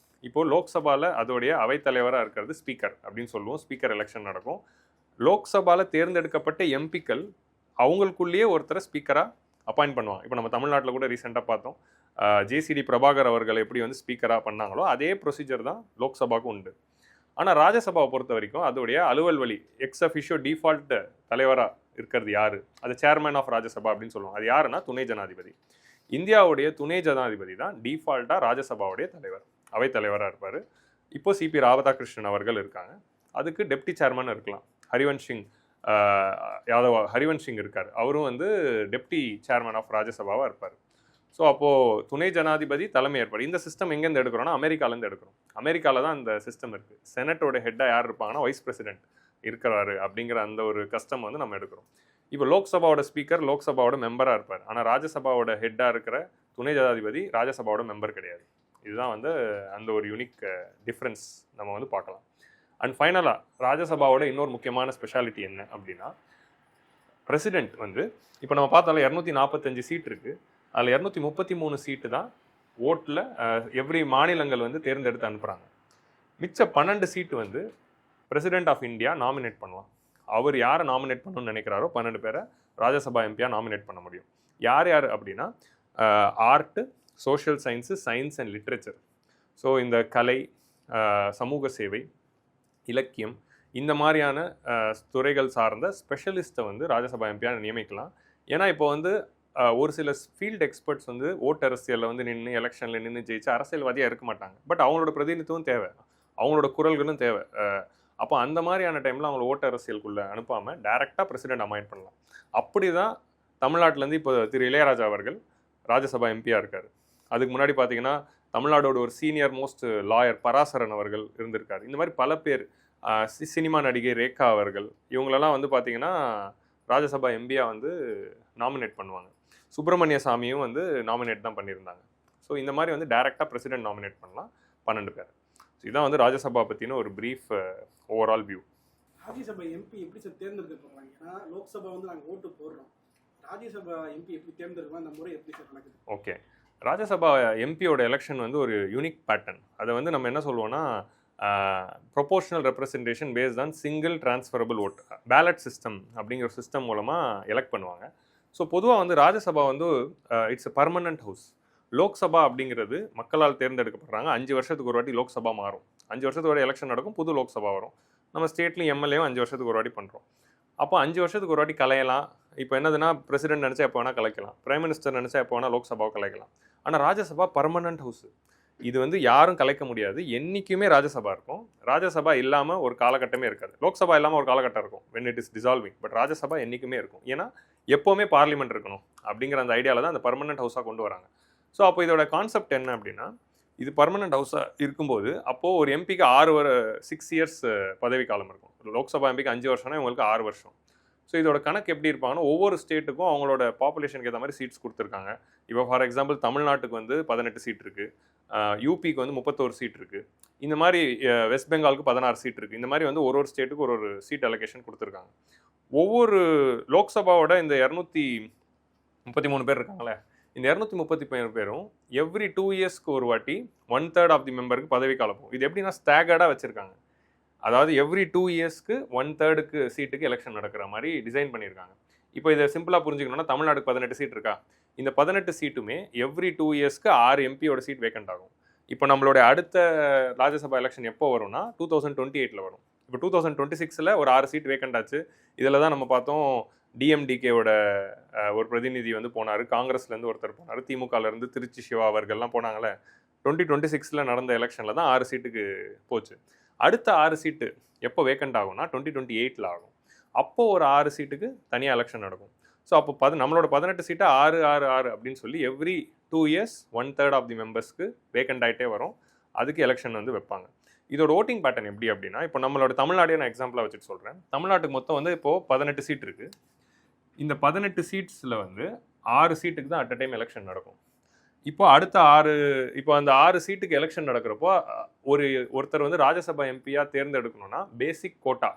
இப்போது லோக்சபாவில் அதோடைய அவைத்தலைவராக இருக்கிறது ஸ்பீக்கர் அப்படின்னு சொல்லுவோம். ஸ்பீக்கர் எலெக்ஷன் நடக்கும். லோக்சபாவில் தேர்ந்தெடுக்கப்பட்ட எம்பிக்கள் அவங்களுக்குள்ளேயே ஒருத்தரை ஸ்பீக்கராக அப்பாயிண்ட் பண்ணுவாங்க. இப்போ நம்ம தமிழ்நாட்டில் கூட ரீசெண்டாக பார்த்தோம், ஜேசிடி பிரபாகர் அவர்கள் எப்படி வந்து ஸ்பீக்கராக பண்ணாங்களோ அதே ப்ரொசீஜர் தான் லோக்சபாவுக்கு உண்டு. ஆனால் ராஜ்யசபாவை பொறுத்த வரைக்கும் அதோடைய அலுவல் வழி எக்ஸ் அஃபிஷியோ டிஃபால்ட் தலைவராக இருக்கிறது யார், அது சேர்மன் ஆஃப் ராஜ்யசபா அப்படின்னு சொல்லுவோம். அது யாருன்னா துணை ஜனாதிபதி. இந்தியாவுடைய துணை ஜனாதிபதி தான் டிஃபால்ட்டாக ராஜ்யசபாவுடைய தலைவர், அவைத்தலைவராக இருப்பார். இப்போது சிபி ராதாகிருஷ்ணன் அவர்கள் இருக்காங்க. அதுக்கு டெப்டி சேர்மன் இருக்கலாம், ஹரிவன்ஷ் சிங் இருக்கார், அவரும் வந்து டெப்டி சேர்மன் ஆஃப் ராஜ்யசபாவாக இருப்பார். ஸோ அப்போது துணை ஜனாதிபதி தலைமை ஏற்பாடு. இந்த சிஸ்டம் எங்கேருந்து எடுக்கிறோன்னா அமெரிக்காலேருந்து எடுக்கிறோம். அமெரிக்காவில் தான் இந்த சிஸ்டம் இருக்குது. செனட்டோட ஹெட்டாக யார் இருப்பாங்கன்னா வைஸ் பிரசிடென்ட் இருக்கிறாரு அப்படிங்கிற அந்த ஒரு கஸ்டம் வந்து நம்ம எடுக்கிறோம். இப்போ லோக்சபாவோட ஸ்பீக்கர் லோக்சபாவோட மெம்பராக இருப்பார், ஆனால் ராஜ்யசபாவோட ஹெட்டாக இருக்கிற துணை ஜனாதிபதி ராஜ்யசபாவோட மெம்பர் கிடையாது. இதுதான் வந்து அந்த ஒரு யூனிக் டிஃப்ரென்ஸ் நம்ம வந்து பார்க்கலாம். அண்ட் ஃபைனலாக ராஜ்யசபாவோட இன்னொரு முக்கியமான ஸ்பெஷாலிட்டி என்ன அப்படின்னா, பிரசிடென்ட் வந்து இப்போ நம்ம பார்த்தாலும் 245 சீட் இருக்குது. அதில் 233 சீட்டு தான் ஓட்டில் எவ்ரி மாநிலங்கள் வந்து தேர்ந்தெடுத்து அனுப்புகிறாங்க. மிச்ச 12 சீட்டு வந்து பிரசிடென்ட் ஆஃப் இந்தியா நாமினேட் பண்ணுவான். அவர் யாரை நாமினேட் பண்ணணும்னு நினைக்கிறாரோ 12 பேரை ராஜ்யசபா எம்பியாக நாமினேட் பண்ண முடியும். யார் யார் அப்படின்னா, art, social science, science and literature, so இந்த கலை, சமூக சேவை, இலக்கியம், இந்த மாதிரியான துறைகள் சார்ந்த ஸ்பெஷலிஸ்ட்டை வந்து ராஜ்யசபா எம்பியாக நியமிக்கலாம். ஏன்னா இப்போ வந்து ஒரு சில ஃபீல்டு எக்ஸ்பர்ட்ஸ் வந்து ஓட்டு அரசியலில் வந்து நின்று எலெக்ஷனில் நின்று ஜெயிச்சு அரசியல்வாதியாக இருக்க மாட்டாங்க. பட் அவங்களோட பிரதிநிதித்துவம் தேவை, அவங்களோட குரல்களும் தேவை. அப்போ அந்த மாதிரியான டைமில் அவங்கள ஓட்டு அரசியலுக்குள்ளே அனுப்பாமல் டைரெக்டாக பிரசிடென்ட் அப்பாயிண்ட் பண்ணலாம். அப்படி தான் தமிழ்நாட்டிலேருந்து இப்போ திரு இளையராஜா அவர்கள் ராஜ்யசபா எம்பியாக இருக்கார். அதுக்கு முன்னாடி பார்த்தீங்கன்னா தமிழ்நாடோட ஒரு சீனியர் மோஸ்ட் லாயர் பராசரன் அவர்கள் இருந்திருக்கார். இந்த மாதிரி பல பேர், சினிமா நடிகை ரேகா அவர்கள், இவங்களெல்லாம் வந்து பார்த்திங்கன்னா ராஜ்யசபா எம்பியாக வந்து நாமினேட் பண்ணுவாங்க. சுப்பிரமணிய சாமியும் வந்து நாமினேட் தான் பண்ணியிருந்தாங்க. ஸோ இந்த மாதிரி வந்து டைரெக்டாக பிரசிடென்ட் நாமினேட் பண்ணலாம் 12 பேர். ஸோ இதான் வந்து ராஜ்யசபா பற்றின ஒரு brief overall view. Rajya Sabha MP எப்படி சார் தேர்ந்தெடுக்கப்படுறாங்க? ஏன்னா லோக்சபா வந்து நாங்கள் ஓட்டு போடுறோம், ராஜ்யசபா எம்பி எப்படி தேர்ந்தெடுக்கலாம், அந்த முறை எப்படி சார் நடக்குது? ஓகே, ராஜ்யசபா எம்பியோட எலெக்ஷன் வந்து ஒரு யூனிக் பேட்டர்ன். அதை வந்து நம்ம என்ன சொல்லுவோம்னா proportional representation based on single transferable vote ballot system அப்படிங்கிற ஒரு சிஸ்டம் மூலமாக எலெக்ட் பண்ணுவாங்க. ஸோ பொதுவாக வந்து ராஜ்யசபா வந்து it's a permanent house. Lok Sabha அப்படிங்கிறது மக்களால் தேர்ந்தெடுக்கப்படுறாங்க. 5 வருஷத்துக்கு ஒரு வாட்டி லோக்சபா மாறும். 5 வருஷத்துக்கு ஒரு எலெக்ஷன் நடக்கும், புது லோக்சபா வரும். நம்ம ஸ்டேட்லையும் எம்எல்ஏவும் 5 வருஷத்துக்கு ஒரு வாட்டி பண்ணுறோம். அப்போ 5 வருஷத்துக்கு ஒரு வாட்டி கலையலாம். இப்போ என்னதுன்னா பிரசிடென்ட் நினச்சா எப்போ வேணால் கலைக்கலாம், பிரைம் மினிஸ்டர் நினச்சா எப்போ வேணால் லோக்சபாவை கலைக்கலாம். ஆனால் ராஜ்யசபா பர்மனன்ட் ஹவுஸ். இது வந்து யாரும் கலைக்க முடியாது. என்றைக்குமே ராஜ்யசபா இருக்கும். ராஜ்யசபா இல்லாமல் ஒரு காலகட்டமே இருக்காது. லோக்சபா இல்லாமல் ஒரு காலகட்டம் இருக்கும் when it is dissolving. But Rajya Sabha என்றைக்குமே இருக்கும். ஏன்னா எப்போவுமே பார்லிமெண்ட் இருக்கணும் அப்படிங்கிற அந்த ஐடியாவில் தான் அந்த பர்மனன்ட் ஹவுஸாக கொண்டு வராங்க. ஸோ அப்போ இதோட கான்செப்ட் என்ன அப்படின்னா, இது பர்மனன்ட் ஹவுஸாக இருக்கும்போது அப்போது ஒரு எம்பிக்கு 6 இயர்ஸ் பதவி காலம் இருக்கும். லோக்சபா எம்பிக்கு 5 வருஷம்னா இவங்களுக்கு 6 வருஷம். ஸோ இதோட கணக்கு எப்படி இருப்பாங்கன்னா, ஒவ்வொரு ஸ்டேட்டுக்கும் அவங்களோட பாப்புலேஷனுக்கு ஏற்ற மாதிரி சீட்ஸ் கொடுத்துருக்காங்க. இப்போ ஃபார் எக்ஸாம்பிள் தமிழ்நாட்டுக்கு வந்து 18 சீட் இருக்குது, யூபிக்கு வந்து 31 சீட் இருக்குது, இந்த மாதிரி வெஸ்ட் பெங்காலுக்கு 16 சீட் இருக்குது. இந்த மாதிரி வந்து ஒரு ஸ்டேட்டுக்கு ஒரு சீட் அலோகேஷன் கொடுத்துருக்காங்க. ஒவ்வொரு லோக்சபாவோட இந்த 233 பேர் இருக்காங்களே, இந்த 233 பேரும் எவ்ரி 2 இயர்ஸ்க்கு ஒரு வாட்டி 1/3 ஆஃப் தி மெம்பருக்கு பதவி காலம் போகும். இது எப்படின்னா ஸ்டாகர்டாக வச்சுருக்காங்க. அதாவது எவ்ரி 2 இயர்ஸ்க்கு 1/3க்கு சீட்டுக்கு எலெக்ஷன் நடக்கிற மாதிரி டிசைன் பண்ணியிருக்காங்க. இப்போ இதை சிம்பிளாக புரிஞ்சுக்கணும்னா, தமிழ்நாடுக்கு 18 சீட் இருக்கா, இந்த 18 சீட்டுமே எவ்ரி 2 இயர்ஸ்க்கு 6 எம்பியோட சீட் வேக்கண்ட் ஆகும். இப்போ நம்மளுடைய அடுத்த ராஜ்யசபா எலெக்ஷன் எப்போ வரும்னா 2028 வரும். இப்போ 2026 ஒரு 6 சீட் வேக்கண்ட் ஆச்சு. இதில் தான் நம்ம பார்த்தோம் டிஎம்டிகேவோட ஒரு பிரதிநிதி வந்து போனார், காங்கிரஸ்லேருந்து ஒருத்தர் போனார், திமுகலேருந்து திருச்சி சிவா அவர்கள்லாம் போனாங்களே. 2026 நடந்த எலெக்ஷனில் தான் 6 சீட்டுக்கு போச்சு. அடுத்த 6 சீட்டு எப்போ வேக்கண்ட் ஆகும்னா 2028 ஆகும். அப்போது ஒரு 6 சீட்டுக்கு தனியாக எலெக்ஷன் நடக்கும். ஸோ அப்போ நம்மளோட 18 சீட்டை 6 அப்படின்னு சொல்லி எவ்ரி 2 இயர்ஸ் 1/3 ஆஃப் தி மெம்பர்ஸ்க்கு வேக்கண்ட் ஆகிட்டே வரும். அதுக்கு எலெக்ஷன் வந்து வைப்பாங்க. இதோட ஓட்டிங் பேட்டர்ன் எப்படி அப்படின்னா, இப்போ நம்மளோட தமிழ்நாடே நான் எக்ஸாம்பிளாக வச்சுட்டு சொல்கிறேன். தமிழ்நாட்டுக்கு மொத்தம் வந்து இப்போது 18 சீட் இருக்குது. இந்த 18 சீட்ஸில் வந்து 6 சீட்டுக்கு தான் அட் அ டைம் எலெக்ஷன் நடக்கும். இப்போ அடுத்த 6 இப்போ அந்த 6 சீட்டுக்கு எலெக்ஷன் நடக்கிறப்போ ஒருத்தர் வந்து ராஜ்யசபா எம்பியாக தேர்ந்தெடுக்கணும்னா பேசிக் கோட்டா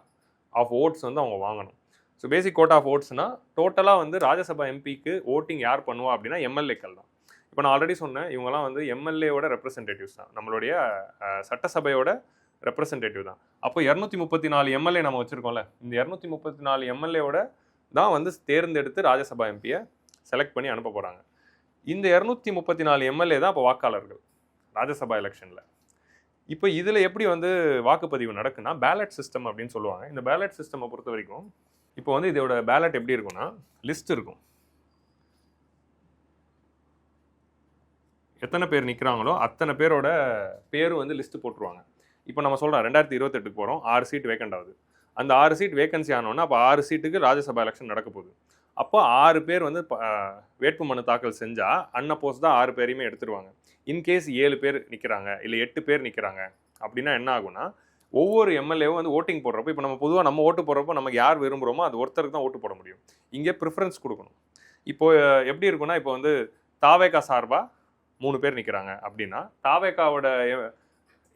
ஆஃப் ஓட்ஸ் வந்து அவங்க வாங்கணும். ஸோ பேசிக் கோட்டா ஆஃப் ஓட்ஸ்னால் டோட்டலாக வந்து ராஜ்யசபா எம்பிக்கு ஓட்டிங் யார் பண்ணுவா அப்படின்னா எம்எல்ஏக்கள் தான். இப்போ நான் ஆல்ரெடி சொன்னேன், இவங்கெல்லாம் வந்து எம்எல்ஏவோட ரெப்ரசன்டேட்டிவ்ஸ் தான், நம்மளுடைய சட்டசபையோட ரெப்ரசன்டேட்டிவ் தான். அப்போ 234 எம்எல்ஏ நம்ம வச்சுருக்கோம்ல, இந்த 234 எம்எல்ஏவோட தான் வந்து தேர்ந்தெடுத்து ராஜ்யசபா எம்பியை செலக்ட் பண்ணி அனுப்ப போகிறாங்க. இந்த 234 எம்எல்ஏ தான் இப்போ வாக்காளர்கள் ராஜ்யசபா எலெக்ஷனில். இப்போ இதில் எப்படி வந்து வாக்குப்பதிவு நடக்குன்னா பேலட் சிஸ்டம் அப்படின்னு சொல்லுவாங்க. இந்த பேலட் சிஸ்டமை பொறுத்த வரைக்கும் இப்போ வந்து இதோட பேலட் எப்படி இருக்குன்னா, லிஸ்ட் இருக்கும், எத்தனை பேர் நிற்கிறாங்களோ அத்தனை பேரோட பேரும் வந்து லிஸ்ட்டு போட்டுருவாங்க. இப்போ நம்ம சொல்கிறோம் 2028 போகிறோம், 6 சீட் வேக்கண்ட் ஆகுது. அந்த 6 சீட் வேகன்சி ஆனோன்னா அப்போ 6 சீட்டுக்கு ராஜ்யசபா எலெக்ஷன் நடக்க போகுது. அப்போ 6 பேர் வந்து வேட்புமனு தாக்கல் செஞ்சால் அன்னப்போஸ் தான் 6 பேரையுமே எடுத்துருவாங்க. இன்கேஸ் 7 பேர் நிற்கிறாங்க இல்லை 8 பேர் நிற்கிறாங்க அப்படின்னா என்ன ஆகும்னா, ஒவ்வொரு எம்எல்ஏவும் வந்து ஓட்டிங் போடுறப்போ, இப்போ நம்ம பொதுவாக நம்ம ஓட்டு போடுறப்போ நமக்கு யார் விரும்புகிறோமோ அது ஒருத்தருக்கு தான் ஓட்டு போட முடியும். இங்கே ப்ரிஃபரன்ஸ் கொடுக்கணும். இப்போ எப்படி இருக்குன்னா, இப்போ வந்து தாவேகா சார்பாக 3 பேர் நிற்கிறாங்க அப்படின்னா தாவேகாவோட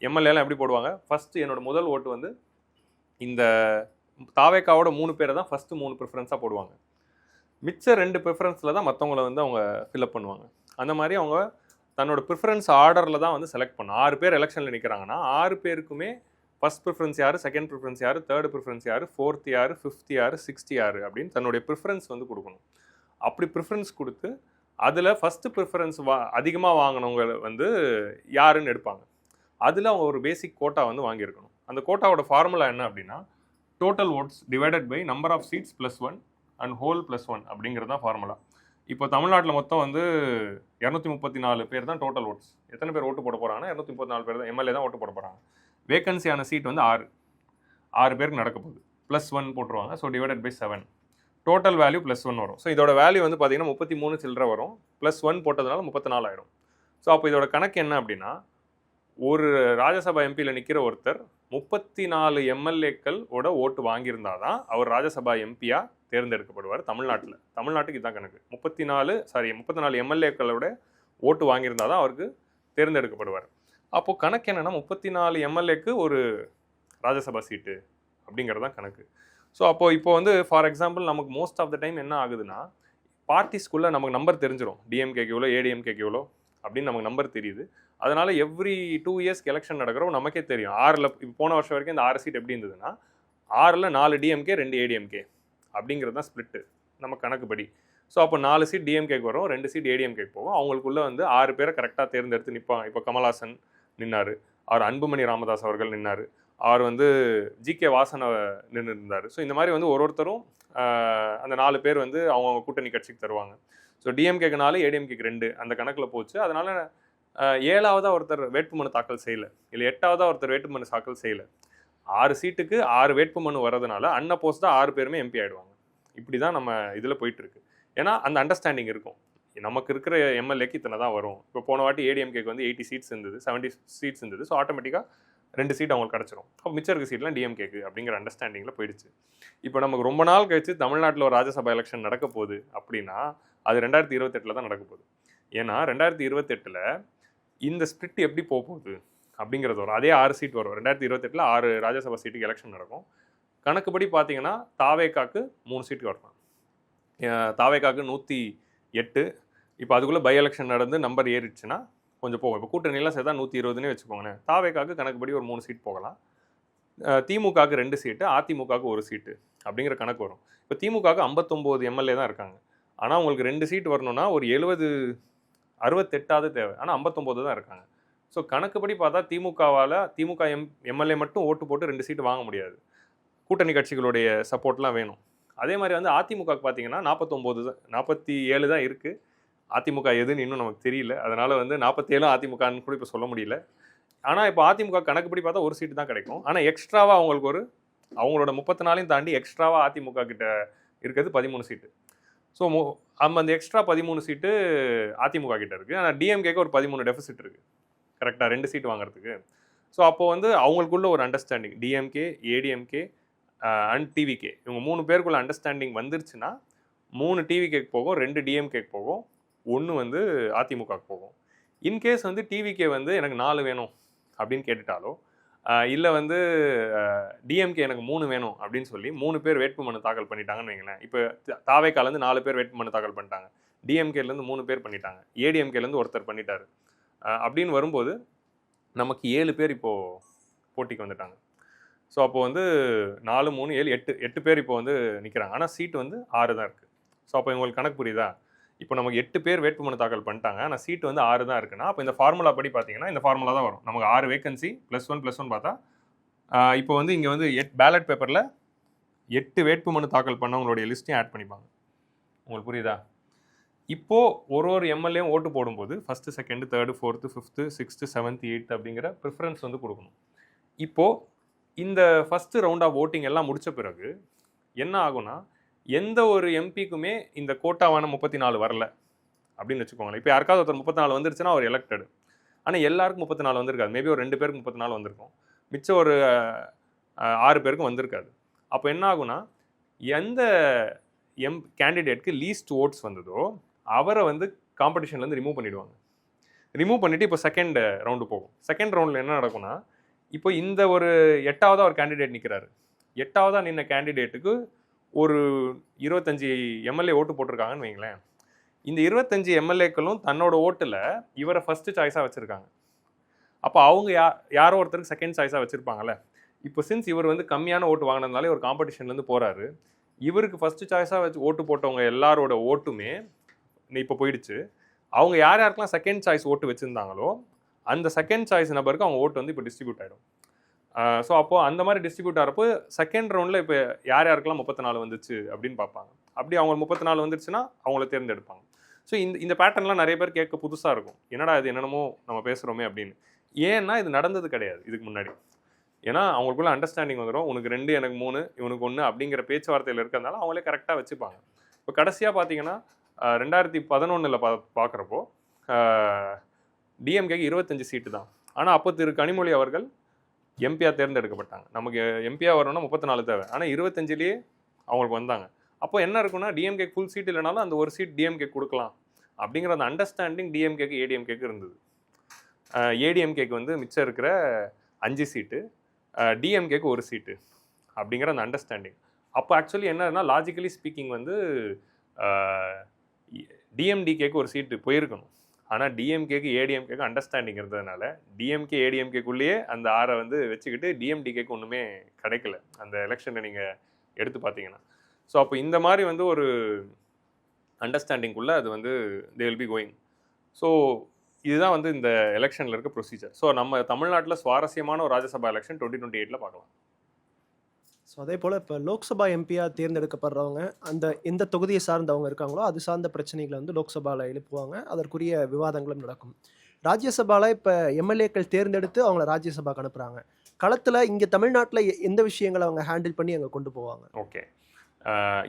எம்எல்ஏலாம் எப்படி போடுவாங்க, ஃபஸ்ட்டு என்னோட முதல் ஓட்டு வந்து இந்த தாவேகாவோட 3 பேரை தான் ஃபஸ்ட்டு 3 ப்ரிஃபரன்ஸாக போடுவாங்க. மிச்ச 2 ப்ரிஃபரன்ஸில் தான் மற்றவங்கள வந்து அவங்க ஃபில்அப் பண்ணுவாங்க. அந்த மாதிரி அவங்க தன்னோட ப்ரிஃபரன்ஸ் ஆர்டரில் தான் வந்து செலக்ட் பண்ணும். 6 பேர் எலெக்ஷனில் நிற்கிறாங்கன்னா 6 பேருக்குமே ஃபஸ்ட் ப்ரிஃபரன்ஸ் யார், செகண்ட் ப்ரிஃபரன்ஸ் யார், தேர்ட் ப்ரிஃபரன்ஸ் யார், ஃபோர்த் யார், ஃபிஃப்த் யார், சிக்ஸ்த் யார் அப்படின்னு தன்னுடைய ப்ரிஃபரன்ஸ் வந்து கொடுக்கணும். அப்படி ப்ரிஃபரன்ஸ் கொடுத்து அதில் ஃபஸ்ட்டு ப்ரிஃபரன்ஸ் அதிகமாக வாங்கினவங்க வந்து யாருன்னு எடுப்பாங்க. அதில் அவங்க ஒரு பேசிக் கோட்டா வந்து வாங்கியிருக்கணும். அந்த கோட்டாவோட ஃபார்முலா என்ன அப்படின்னா, total votes divided by number of seats +1 and whole +1 அப்படிங்கிறது தான் ஃபார்முலா. இப்போ தமிழ்நாட்டில் மொத்தம் வந்து 234 பேர் தான் டோட்டல் ஓட்ஸ். எத்தனை பேர் ஓட்டு போட போகிறாங்கன்னா 234 பேர் தான் எம்எல்ஏ தான் ஓட்டு போட போகிறாங்க. வேகன்சியான சீட் வந்து 6 பேருக்கு நடக்க போகுது. +1 போட்டுருவாங்க. So divided by 7 total value +1 வரும். ஸோ இதோட வேல்யூ வந்து பார்த்தீங்கன்னா 33 சில்லரை வரும். +1 போட்டதுனால 34 ஆயிடும். ஸோ அப்போ இதோட கணக்கு என்ன அப்படின்னா, ஒரு ராஜ்யசபா எம்பியில் நிற்கிற ஒருத்தர் 34 எம்எல்ஏக்களோட ஓட்டு வாங்கியிருந்தால் தான் அவர் ராஜ்யசபா எம்பியாக தேர்ந்தெடுக்கப்படுவார் தமிழ்நாட்டுக்கு இதுதான் கணக்கு. 34 எம்எல்ஏக்களோட ஓட்டு வாங்கியிருந்தால் தான் அவருக்கு தேர்ந்தெடுக்கப்படுவார். அப்போது கணக்கு என்னென்னா 34 எம்எல்ஏக்கு ஒரு ராஜ்யசபா சீட்டு அப்படிங்கிறது தான் கணக்கு. ஸோ அப்போது இப்போ வந்து ஃபார் எக்ஸாம்பிள் நமக்கு மோஸ்ட் ஆஃப் த டைம் என்ன ஆகுதுன்னா, பார்ட்டிஸ்குள்ளே நமக்கு நம்பர் தெரிஞ்சிடும், டிஎம்கேக்கு எவ்வளோ ஏடிஎம்கேக்கு எவ்வளோ அப்படின்னு நமக்கு நம்பர் தெரியுது. அதனால் எவ்ரி 2 இயர்ஸ்க்கு எலெக்ஷன் நடக்கிறோம் நமக்கே தெரியும். 6ல் இப்போ போன வருஷம் வரைக்கும் இந்த 6 சீட் எப்படி இருந்ததுன்னா 6ல் 4 டிஎம்கே 2 ஏடிஎம்கே அப்படிங்கிறது தான் ஸ்பிளிட்டு நம்ம கணக்குப்படி. ஸோ அப்போ 4 சீட் டிஎம்கேக்கு வரும், 2 சீட் ஏடிஎம்கேக்கு போகும். அவங்களுக்குள்ளே வந்து 6 பேரை கரெக்டாக தேர்ந்தெடுத்து நிற்பாங்க. இப்போ கமல்ஹாசன் நின்னார், அவர் அன்புமணி ராமதாஸ் அவர்கள் நின்னார், அவர் வந்து ஜிகே வாசனை நின்று இருந்தார். ஸோ இந்த மாதிரி வந்து ஒருத்தரும் அந்த 4 பேர் வந்து அவங்க கூட்டணி கட்சிக்கு தருவாங்க. ஸோ டிஎம்கேக்கு 4 ஏடிஎம்கேக்கு 2 அந்த கணக்கில் போச்சு. அதனால் 7ஆவதாக ஒருத்தர் வேட்புமனு தாக்கல் செய்யலை, இல்லை 8ஆவதாக ஒருத்தர் வேட்புமனு தாக்கல் செய்யலை. 6 சீட்டுக்கு 6 வேட்புமனு வரதுனால அன்அப்போஸ்டாக 6 பேருமே எம்பி ஆகிடுவாங்க. இப்படி தான் நம்ம இதில் போயிட்டுருக்கு. ஏன்னா அந்த அண்டர்ஸ்டாண்டிங் இருக்கும், நமக்கு இருக்கிற எம்எல்ஏக்கு இத்தனை தான் வரும். இப்போ போன வாட்டி ஏடிஎம்கேக்கு வந்து 80 சீட்ஸ் இருந்தது, 70 சீட்ஸ் இருந்தது. ஸோ ஆட்டோமேட்டிக்காக 2 சீட் அவங்களுக்கு கிடச்சிரும். அப்போ மிச்சம் இருக்க சீட்லாம் டிஎம்கேக்கு அப்படிங்கிற அண்டர்ஸ்டாண்டிங்கில் போயிடுச்சு. இப்போ நமக்கு ரொம்ப நாள் கழிச்சு தமிழ்நாட்டில் ஒரு ராஜ்யசபா எலெக்ஷன் நடக்க போகுது அப்படின்னா அது 2028 தான் நடக்க போகுது. ஏன்னா 2028 இந்த ஸ்பிளிட் எப்படி போக போகுது அப்படிங்கிறது வரும். அதே 6 சீட் வரும். 2028 6 ராஜ்யசபா சீட்டுக்கு எலெக்ஷன் நடக்கும். கணக்குப்படி பார்த்தீங்கன்னா தாவேக்காக்கு 3 சீட்டு வரணும். தாவேக்காக்கு 108. இப்போ அதுக்குள்ளே பை எலெக்ஷன் நடந்து நம்பர் ஏறிடுச்சுன்னா கொஞ்சம் போகும். இப்போ கூட்டணியெல்லாம் சேர்த்தா 120னே வச்சுக்கோங்களேன். தாவேக்காக்கு கணக்குப்படி ஒரு 3 சீட் போகலாம். திமுகவுக்கு 2 சீட்டு, அதிமுகவுக்கு 1 சீட்டு அப்படிங்கிற கணக்கு வரும். இப்போ திமுகவுக்கு 59 எம்எல்ஏ தான் இருக்காங்க. ஆனால் உங்களுக்கு 2 சீட் வரணும்னா ஒரு 68 தேவை. ஆனால் 59 தான் இருக்காங்க. ஸோ கணக்குப்படி பார்த்தா திமுக எம்எல்ஏ மட்டும் ஓட்டு போட்டு 2 சீட்டு வாங்க முடியாது. கூட்டணி கட்சிகளுடைய சப்போர்ட்லாம் வேணும். அதே மாதிரி வந்து அதிமுகவுக்கு பார்த்தீங்கன்னா 47 தான் இருக்குது. அதிமுக எதுன்னு இன்னும் நமக்கு தெரியல. அதனால் வந்து 47 அதிமுகன்னு கூட இப்போ சொல்ல முடியல. ஆனால் இப்போ அதிமுக கணக்குப்படி பார்த்தா 1 சீட்டு தான் கிடைக்கும். ஆனால் எக்ஸ்ட்ராவாக அவங்களோட 34 தாண்டி எக்ஸ்ட்ராவாக அதிமுக கிட்ட இருக்கிறது 13 சீட்டு. ஸோ அந்த எக்ஸ்ட்ரா 13 சீட்டு அதிமுக கிட்ட இருக்குது. ஆனால் டிஎம்கேக்கு ஒரு 13 டெஃபிசிட் இருக்குது கரெக்டாக 2 சீட் வாங்குறதுக்கு. ஸோ அப்போ வந்து அவங்களுக்குள்ள ஒரு understanding, DMK, ADMK and TVK, இவங்க 3 பேருக்குள்ள அண்டர்ஸ்டாண்டிங் வந்துருச்சுன்னா 3 டிவிகேக்கு போகும், 2 டிஎம்கேக்கு போகும், 1 வந்து அதிமுகக்கு போகும். இன்கேஸ் வந்து டிவிகே வந்து எனக்கு 4 வேணும் அப்படின்னு கேட்டுட்டாலோ, இல்லை வந்து டிஎம்கே எனக்கு 3 வேணும் அப்படின்னு சொல்லி 3 பேர் வேட்புமனு தாக்கல் பண்ணிட்டாங்கன்னு வைங்களேன். இப்போ தாவேக்காலேருந்து 4 பேர் வேட்புமனு தாக்கல் பண்ணிட்டாங்க, டிஎம்கேலேருந்து 3 பேர் பண்ணிட்டாங்க, ஏடிஎம்கேலேருந்து ஒருத்தர் பண்ணிட்டாரு. அப்படின்னு வரும்போது நமக்கு 7 பேர் இப்போது போட்டிக்கு வந்துட்டாங்க. ஸோ அப்போது வந்து 4, 3, 7, 8 பேர் இப்போ வந்து நிற்கிறாங்க. ஆனால் சீட்டு வந்து 6 தான் இருக்குது. ஸோ அப்போ உங்களுக்கு கணக்கு புரியுதா? இப்போ நமக்கு 8 பேர் வேட்புமனு தாக்கல் பண்ணிட்டாங்க, ஆனால் சீட்டு வந்து 6 தான் இருக்குன்னா அப்போ இந்த ஃபார்முலா படி பார்த்தீங்கன்னா இந்த ஃபார்முலா தான் வரும். நமக்கு 6 வேகன்சி +1 பார்த்தா இப்போ வந்து இங்கே வந்து பேலட் பேப்பரில் 8 வேட்புமனு தாக்கல் பண்ணவங்களுடைய லிஸ்ட்டையும் ஆட் பண்ணிப்பாங்க. உங்களுக்கு புரியுதா? இப்போது ஒரு எம்எல்ஏவும் ஓட்டு போடும்போது 1st, 2nd, 3rd, 4th, 5th, 6th, 7th, 8th அப்படிங்கிற ப்ரிஃபரன்ஸ் வந்து கொடுக்கணும். இப்போது இந்த ஃபஸ்ட்டு ரவுண்ட் ஆஃப் ஓட்டிங் எல்லாம் முடித்த பிறகு என்ன ஆகும்னா, எந்த ஒரு எம்பிக்குமே இந்த கோட்டாவான 34 வரல அப்படின்னு வச்சுக்கோங்களேன். இப்போ யாருக்காவது ஒருத்தர் 34 வந்துருச்சுன்னா அவர் எலெக்டடு. ஆனால் எல்லாருக்கும் 34 வந்திருக்காது. மேபி ஒரு 2 பேருக்கு 34 வந்திருக்கும், மிச்சம் ஒரு 6 பேருக்கும் வந்திருக்காது. அப்போ என்ன ஆகுனா, எந்த கேண்டிடேட்க்கு லீஸ்ட் ஓட்ஸ் வந்ததோ அவரை வந்து காம்படிஷன்லேருந்து ரிமூவ் பண்ணிவிடுவாங்க. ரிமூவ் பண்ணிவிட்டு இப்போ செகண்ட் ரவுண்டு போகும். செகண்ட் ரவுண்டில் என்ன நடக்கும்னா, இப்போ இந்த ஒரு 8ஆவதாக ஒரு கேண்டிடேட் நிற்கிறாரு. 8ஆவதாக நின்ன கேண்டிடேட்டுக்கு ஒரு 25 எம்எல்ஏ ஓட்டு போட்டிருக்காங்கன்னு வைங்களேன். இந்த 25 எம்எல்ஏக்களும் தன்னோட ஓட்டில் இவரை ஃபஸ்ட்டு சாய்ஸாக வச்சுருக்காங்க. அப்போ அவங்க யாரோ ஒருத்தருக்கு செகண்ட் சாய்ஸாக வச்சுருப்பாங்கல்ல. இப்போ சின்ஸ் இவர் வந்து கம்மியான ஓட்டு வாங்கினதுனாலே ஒரு காம்படிஷன்லேருந்து போகிறாரு, இவருக்கு ஃபஸ்ட்டு சாய்ஸாக வச்சு ஓட்டு போட்டவங்க எல்லாரோட ஓட்டுமே இப்போ போயிடுச்சு. அவங்க யாருக்கெல்லாம் செகண்ட் சாய்ஸ் ஓட்டு வச்சுருந்தாங்களோ அந்த செகண்ட் சாய்ஸ் நபருக்கு அவங்க ஓட்டு வந்து இப்போ டிஸ்ட்ரிபியூட் ஆகிடும். ஸோ அப்போது அந்த மாதிரி டிஸ்ட்ரிபியூட் ஆகிறப்போ செகண்ட் ரவுண்டில் இப்போ யாருக்கெல்லாம் 34 வந்துச்சு அப்படின்னு பார்ப்பாங்க. அப்படி அவங்க 34 வந்துருச்சுன்னா அவங்கள தேர்ந்தெடுப்பாங்க. ஸோ இந்த பேட்டர்ன்லாம் நிறைய பேர் கேட்க புதுசாக இருக்கும். என்னடா இது என்னென்னமோ நம்ம பேசுகிறோமே அப்படின்னு. ஏன்னா இது நடந்தது கிடையாது இதுக்கு முன்னாடி. ஏன்னா அவங்களுக்குள்ள அண்டர்ஸ்டாண்டிங் வந்துடும். உனக்கு 2 எனக்கு 3 இவனுக்கு 1 அப்படிங்கிற பேச்சுவார்த்தையில் இருக்கிறதுனால அவங்களே கரெக்டாக வச்சுப்பாங்க. இப்போ கடைசியாக பார்த்தீங்கன்னா 2011 பார்க்குறப்போ டிஎம்கேக்கு 25 சீட்டு தான். ஆனால் அப்போ திரு கனிமொழி அவர்கள் எம்பியாக தேர்ந்தெடுக்கப்பட்டாங்க. நமக்கு எம்பியாக வரணும்னா 34 தேவை, ஆனால் 25லேயே அவங்களுக்கு வந்தாங்க. அப்போ என்ன இருக்குன்னா டிஎம்கே ஃபுல் சீட் இல்லைனாலும் அந்த ஒரு சீட் டிஎம்கே கொடுக்கலாம் அப்படிங்கிற அந்த அண்டர்ஸ்டாண்டிங் டிஎம்கேக்கு ஏடிஎம்கேக்கு இருந்தது. ஏடிஎம்கேக்கு வந்து மிச்சம் இருக்கிற 5 சீட்டு, டிஎம்கேக்கு 1 சீட்டு அப்படிங்கிற அந்த அண்டர்ஸ்டாண்டிங். அப்போ ஆக்சுவலி என்னன்னா லாஜிக்கலி ஸ்பீக்கிங் வந்து டிஎம்டிகேக்கு 1 சீட்டு போயிருக்கணும். ஆனால் டிஎம்கேக்கு ஏடிஎம்கேக்கு அண்டர்ஸ்டாண்டிங் இருந்ததுனால டிஎம்கே ஏடிஎம்கேக்குள்ளேயே அந்த 6 வந்து வச்சுக்கிட்டு டிஎம்டிகேக்கு ஒன்றுமே கிடைக்கல அந்த எலெக்ஷனை நீங்கள் எடுத்து பார்த்தீங்கன்னா. ஸோ அப்போ இந்த மாதிரி வந்து ஒரு அண்டர்ஸ்டாண்டிங்குள்ளே அது வந்து they will be going. So இதுதான் வந்து இந்த எலெக்ஷனில் இருக்க ப்ரொசீஜர். ஸோ நம்ம தமிழ்நாட்டில் சுவாரஸ்யமான ஒரு ராஜ்யசபா எலெக்ஷன் 2028 பார்க்கலாம். ஸோ அதே போல் இப்போ லோக்சபா எம்பியாக தேர்ந்தெடுக்கப்படுறவங்க அந்த எந்த தொகுதியை சார்ந்தவங்க இருக்காங்களோ அது சார்ந்த பிரச்சனைகளை வந்து லோக்சபாவில் எழுப்புவாங்க, அதற்குரிய விவாதங்களும் நடக்கும். ராஜ்யசபாவில் இப்போ எம்எல்ஏக்கள் தேர்ந்தெடுத்து அவங்கள ராஜ்யசபாக்கு அனுப்புகிறாங்க. களத்தில் இங்கே தமிழ்நாட்டில் எந்த விஷயங்களை அவங்க ஹேண்டில் பண்ணி அங்கே கொண்டு போவாங்க? ஓகே,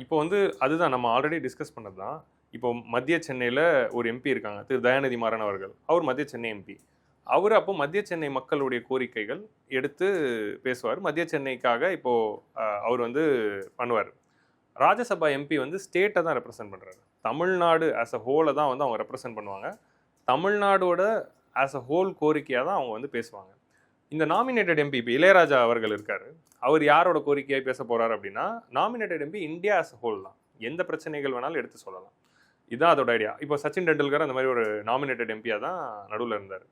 இப்போ வந்து அதுதான் நம்ம ஆல்ரெடி டிஸ்கஸ் பண்ணது தான். இப்போ மத்திய சென்னையில் ஒரு எம்பி இருக்காங்க, திரு தயாநிதி மாறன் அவர்கள். அவர் மத்திய சென்னை எம்பி. அவர் அப்போ மத்திய சென்னை மக்களுடைய கோரிக்கைகள் எடுத்து பேசுவார். மத்திய சென்னைக்காக இப்போது அவர் வந்து பண்ணுவார். ராஜ்யசபா எம்பி வந்து ஸ்டேட்டை தான் ரெப்ரசன்ட் பண்ணுறாரு. தமிழ்நாடு ஆஸ் அ ஹோலை தான் வந்து அவங்க ரெப்ரசன்ட் பண்ணுவாங்க. தமிழ்நாடோட ஆஸ் அ ஹோல் கோரிக்கையாக தான் அவங்க வந்து பேசுவாங்க. இந்த நாமினேட்டட் எம்பி இப்போ இளையராஜா அவர்கள் இருக்கார். அவர் யாரோட கோரிக்கையாக பேச போகிறார் அப்படின்னா, nominated MP India as a whole தான், எந்த பிரச்சனைகள் வேணாலும் எடுத்து சொல்லலாம். இதுதான் அதோட ஐடியா. இப்போ சச்சின் டெண்டுல்கர் அந்த மாதிரி ஒரு நாமினேட்டட் எம்பியாக தான் நடுவில் இருந்தார்.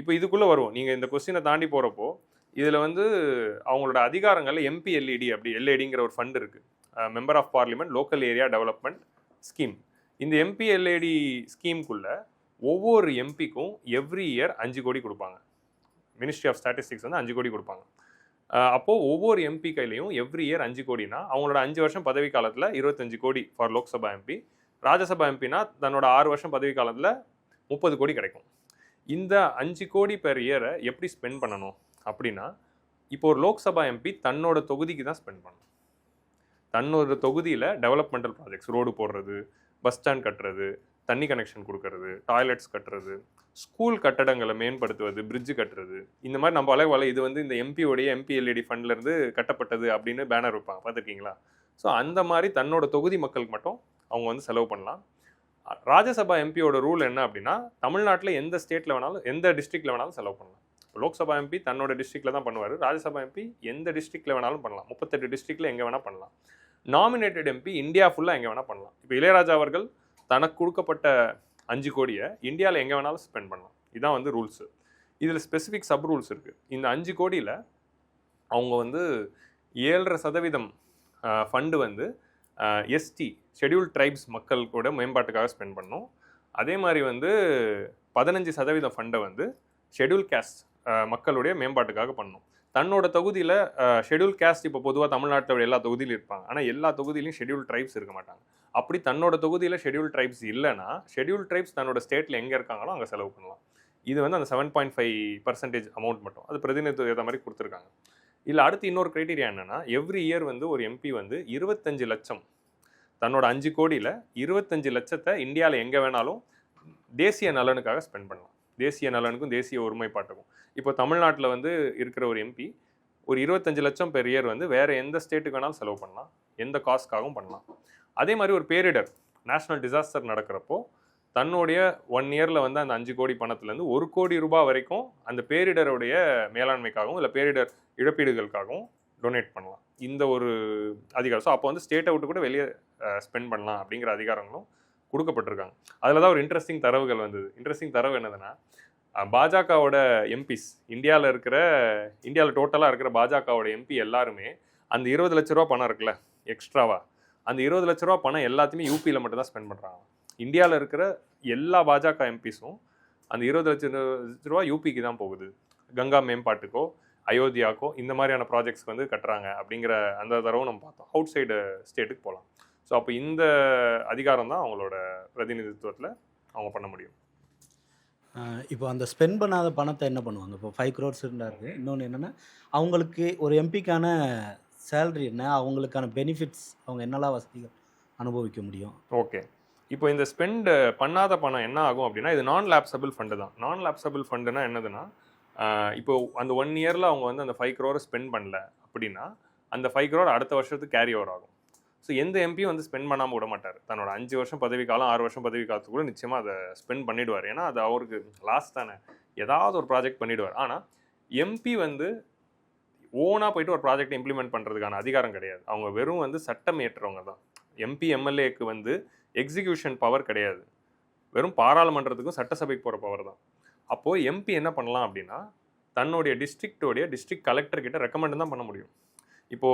இப்போ இதுக்குள்ளே வருவோம். நீங்கள் இந்த கொஸ்டினை தாண்டி போகிறப்போ இதில் வந்து அவங்களோட அதிகாரங்களில் எம்பிஎல்இடி அப்படி எல்ஏடிங்கிற ஒரு ஃபண்ட் இருக்குது, member of parliament local area development scheme. இந்த எம்பிஎல்ஏடி ஸ்கீமுக்குள்ளே ஒவ்வொரு எம்பிக்கும் எவ்ரி இயர் 5 கோடி கொடுப்பாங்க. மினிஸ்ட்ரி ஆஃப் ஸ்டாட்டிஸ்டிக்ஸ் வந்து 5 கோடி கொடுப்பாங்க. அப்போது ஒவ்வொரு எம்பி கையிலையும் எவ்ரி இயர் 5 கோடினா அவங்களோட 5 வருஷம் பதவி காலத்தில் 25 கோடி ஃபார் லோக்சபா எம்பி. ராஜ்யசபா எம்பினா தன்னோட 6 வருஷம் பதவி காலத்தில் 30 கோடி கிடைக்கும். இந்த 5 கோடி பெர் இயரை எப்படி ஸ்பெண்ட் பண்ணணும் அப்படின்னா, இப்போ ஒரு லோக்சபா எம்பி தன்னோட தொகுதிக்கு தான் ஸ்பெண்ட் பண்ணணும். தன்னோட தொகுதியில் டெவலப்மெண்டல் ப்ராஜெக்ட்ஸ், ரோடு போடுறது, பஸ் ஸ்டாண்ட் கட்டுறது, தண்ணி கனெக்ஷன் கொடுக்கறது, டாய்லெட்ஸ் கட்டுறது, ஸ்கூல் கட்டடங்களை மேம்படுத்துவது, பிரிட்ஜு கட்டுறது, இந்த மாதிரி நம்ம வலை இது வந்து இந்த எம்பியோடைய எம்பிஎல்ஏடி ஃபண்ட்லேருந்து கட்டப்பட்டது அப்படின்னு பேனர் வைப்பாங்க, பார்த்துருக்கீங்களா? ஸோ அந்த மாதிரி தன்னோட தொகுதி மக்களுக்கு மட்டும் அவங்க வந்து செலவு பண்ணலாம். ராஜ்யசபா எம்பியோட ரூல் என்ன அப்படின்னா, தமிழ்நாட்டில் எந்த ஸ்டேட்டில் வேணாலும் எந்த டிஸ்ட்ரிக்டில் வேணாலும் செலவு பண்ணலாம். லோக்சபா எம்பி தன்னோட டிஸ்ட்ரிக்டில் தான் பண்ணுவார். ராஜ்யசபா எம்பி எந்த டிஸ்ட்ரிக்டில் வேணாலும் பண்ணலாம். 38 டிஸ்ட்ரிக்டில் எங்கே வேணால் பண்ணலாம். நாமினேட்டட் எம்பி இந்தியா ஃபுல்லாக எங்கே வேணால் பண்ணலாம். இப்போ இளையராஜா அவர்கள் தனக்கு கொடுக்கப்பட்ட 5 கோடியை இந்தியாவில் எங்கே வேணாலும் ஸ்பெண்ட் பண்ணலாம். இதுதான் வந்து ரூல்ஸு. இதில் ஸ்பெசிஃபிக் சப் ரூல்ஸ் இருக்குது. இந்த 5 கோடியில் அவங்க வந்து 7.5% ஃபண்டு வந்து எஸ்டி ஷெட்யூல்ட் ட்ரைப்ஸ் மக்கள் கூட மேம்பாட்டுக்காக ஸ்பெண்ட் பண்ணணும். அதே மாதிரி வந்து 15% ஃபண்டை வந்து ஷெட்யூல் கேஸ்ட் மக்களுடைய மேம்பாட்டுக்காக பண்ணணும். தன்னோட தொகுதியில் ஷெட்யூல் கேஸ்ட் இப்போ பொதுவாக தமிழ்நாட்டோட எல்லா தொகுதியிலும் இருப்பாங்க, ஆனால் எல்லா தொகுதியிலையும் ஷெட்யூல் ட்ரைப்ஸ் இருக்க மாட்டாங்க. அப்படி தன்னோட தொகுதியில் ஷெட்யூல் ட்ரைப்ஸ் இல்லைன்னா ஷெட்யூல் ட்ரைப்ஸ் தன்னோட ஸ்டேட்டில் எங்கே இருக்காங்களோ அங்கே செலவு பண்ணலாம். இது வந்து அந்த 7.5% அமௌண்ட் மட்டும் அது பிரதிநிதித்துவம் ஏற்ற மாதிரி கொடுத்துருக்காங்க. இல்லை அடுத்து இன்னொரு க்ரைட்டீரியா என்னென்னா, எவ்ரி இயர் வந்து ஒரு எம்பி வந்து 25 லட்சம் தன்னோட 5 கோடியில் 25 லட்சத்தை இந்தியாவில் எங்கே வேணாலும் தேசிய நலனுக்காக ஸ்பெண்ட் பண்ணலாம். தேசிய நலனுக்கும் தேசிய ஒருமைப்பாட்டுக்கும். இப்போ தமிழ்நாட்டில் வந்து இருக்கிற ஒரு எம்பி ஒரு 25 லட்சம் பெர் இயர் வந்து வேறு எந்த ஸ்டேட்டுக்கு வேணாலும் செலவு பண்ணலாம், எந்த காஸ்ட்காகவும் பண்ணலாம். அதே மாதிரி ஒரு பேரிடர், நேஷ்னல் டிசாஸ்டர் நடக்கிறப்போ தன்னுடைய 1 இயரில் வந்து அந்த 5 கோடி பணத்துலேருந்து 1 கோடி ரூபாய் வரைக்கும் அந்த பேரிடருடைய மேலாண்மைக்காகவும் இல்லை பேரிடர் இழப்பீடுகளுக்காகவும் டொனேட் பண்ணலாம். இந்த ஒரு அதிகாரம். ஸோ அப்போ வந்து ஸ்டேட்டை விட்டு கூட வெளியே ஸ்பெண்ட் பண்ணலாம் அப்படிங்கிற அதிகாரங்களும் கொடுக்கப்பட்டிருக்காங்க. அதில் தான் ஒரு இன்ட்ரெஸ்டிங் தரவுகள் வந்தது. இன்ட்ரெஸ்டிங் தரவு என்னதுன்னா, பாஜகவோட எம்பிஸ் இந்தியாவில் டோட்டலாக இருக்கிற பாஜகவோட எம்பி எல்லாருமே அந்த 20 லட்ச ரூபா பணம் இருக்குல்ல எக்ஸ்ட்ராவா, அந்த 20 லட்ச ரூபா பணம் எல்லாத்தையுமே யூபியில் மட்டும் தான் ஸ்பெண்ட் பண்ணுறாங்க. இந்தியாவில் இருக்கிற எல்லா பாஜக எம்பிஸும் அந்த 20 லட்ச ரூபா யூபிக்கு தான் போகுது. கங்கா மேம்பாட்டுக்கோ அயோத்தியாக்கோ இந்த மாதிரியான ப்ராஜெக்ட்ஸ் வந்து கட்டுறாங்க அப்படிங்கிற அந்த தரவும் நம்ம பார்த்தோம். அவுட் சைடு ஸ்டேட்டுக்கு போகலாம். ஸோ அப்போ இந்த அதிகாரம் தான் அவங்களோட பிரதிநிதித்துவத்தில் அவங்க பண்ண முடியும். இப்போ அந்த ஸ்பெண்ட் பண்ணாத பணத்தை என்ன பண்ணுவாங்க? இப்போ 5 crores இருந்தாரு. இன்னொன்று என்னென்னா, அவங்களுக்கு ஒரு எம்பிக்கான சேலரி என்ன, அவங்களுக்கான பெனிஃபிட்ஸ், அவங்க என்னெல்லாம் வசதிகள் அனுபவிக்க முடியும்? ஓகே, இப்போ இந்த ஸ்பெண்ட் பண்ணாத பணம் என்ன ஆகும் அப்படின்னா, இது நான் லேப்சபிள் ஃபண்டு தான். நான் லேப்சபிள் ஃபண்டுனா என்னதுன்னா, இப்போ அந்த 1 இயரில் அவங்க வந்து அந்த 5 crore ஸ்பெண்ட் பண்ணல அப்படின்னா அந்த 5 crore அடுத்த வருஷத்துக்கு கேரி ஓவர் ஆகும். ஸோ எந்த எம்பியும் வந்து ஸ்பெண்ட் பண்ணாமல் விட மாட்டார். தன்னோட 5 வருஷம் பதவி காலம் 6 வருஷம் பதவி காலத்துக்குள்ள நிச்சயமாக அதை ஸ்பெண்ட் பண்ணிவிடுவார். ஏன்னா அது அவருக்கு லாஸ்ட் தானே, ஏதாவது ஒரு ப்ராஜெக்ட் பண்ணிவிடுவார். ஆனால் எம்பி வந்து ஓனாக போயிட்டு ஒரு ப்ராஜெக்ட் இம்ப்ளிமெண்ட் பண்ணுறதுக்கான அதிகாரம் கிடையாது. அவங்க வெறும் வந்து சட்டம் ஏற்றுறவங்க தான். எம்பி எம்எல்ஏக்கு வந்து எக்ஸிக்யூஷன் பவர் கிடையாது. வெறும் பாராளுமன்றத்துக்கும் சட்டசபைக்கு போகிற பவர் தான். அப்போது எம்பி என்ன பண்ணலாம் அப்படின்னா, தன்னுடைய டிஸ்ட்ரிக்ட் கலெக்டர்கிட்ட ரெக்கமெண்ட் தான் பண்ண முடியும். இப்போ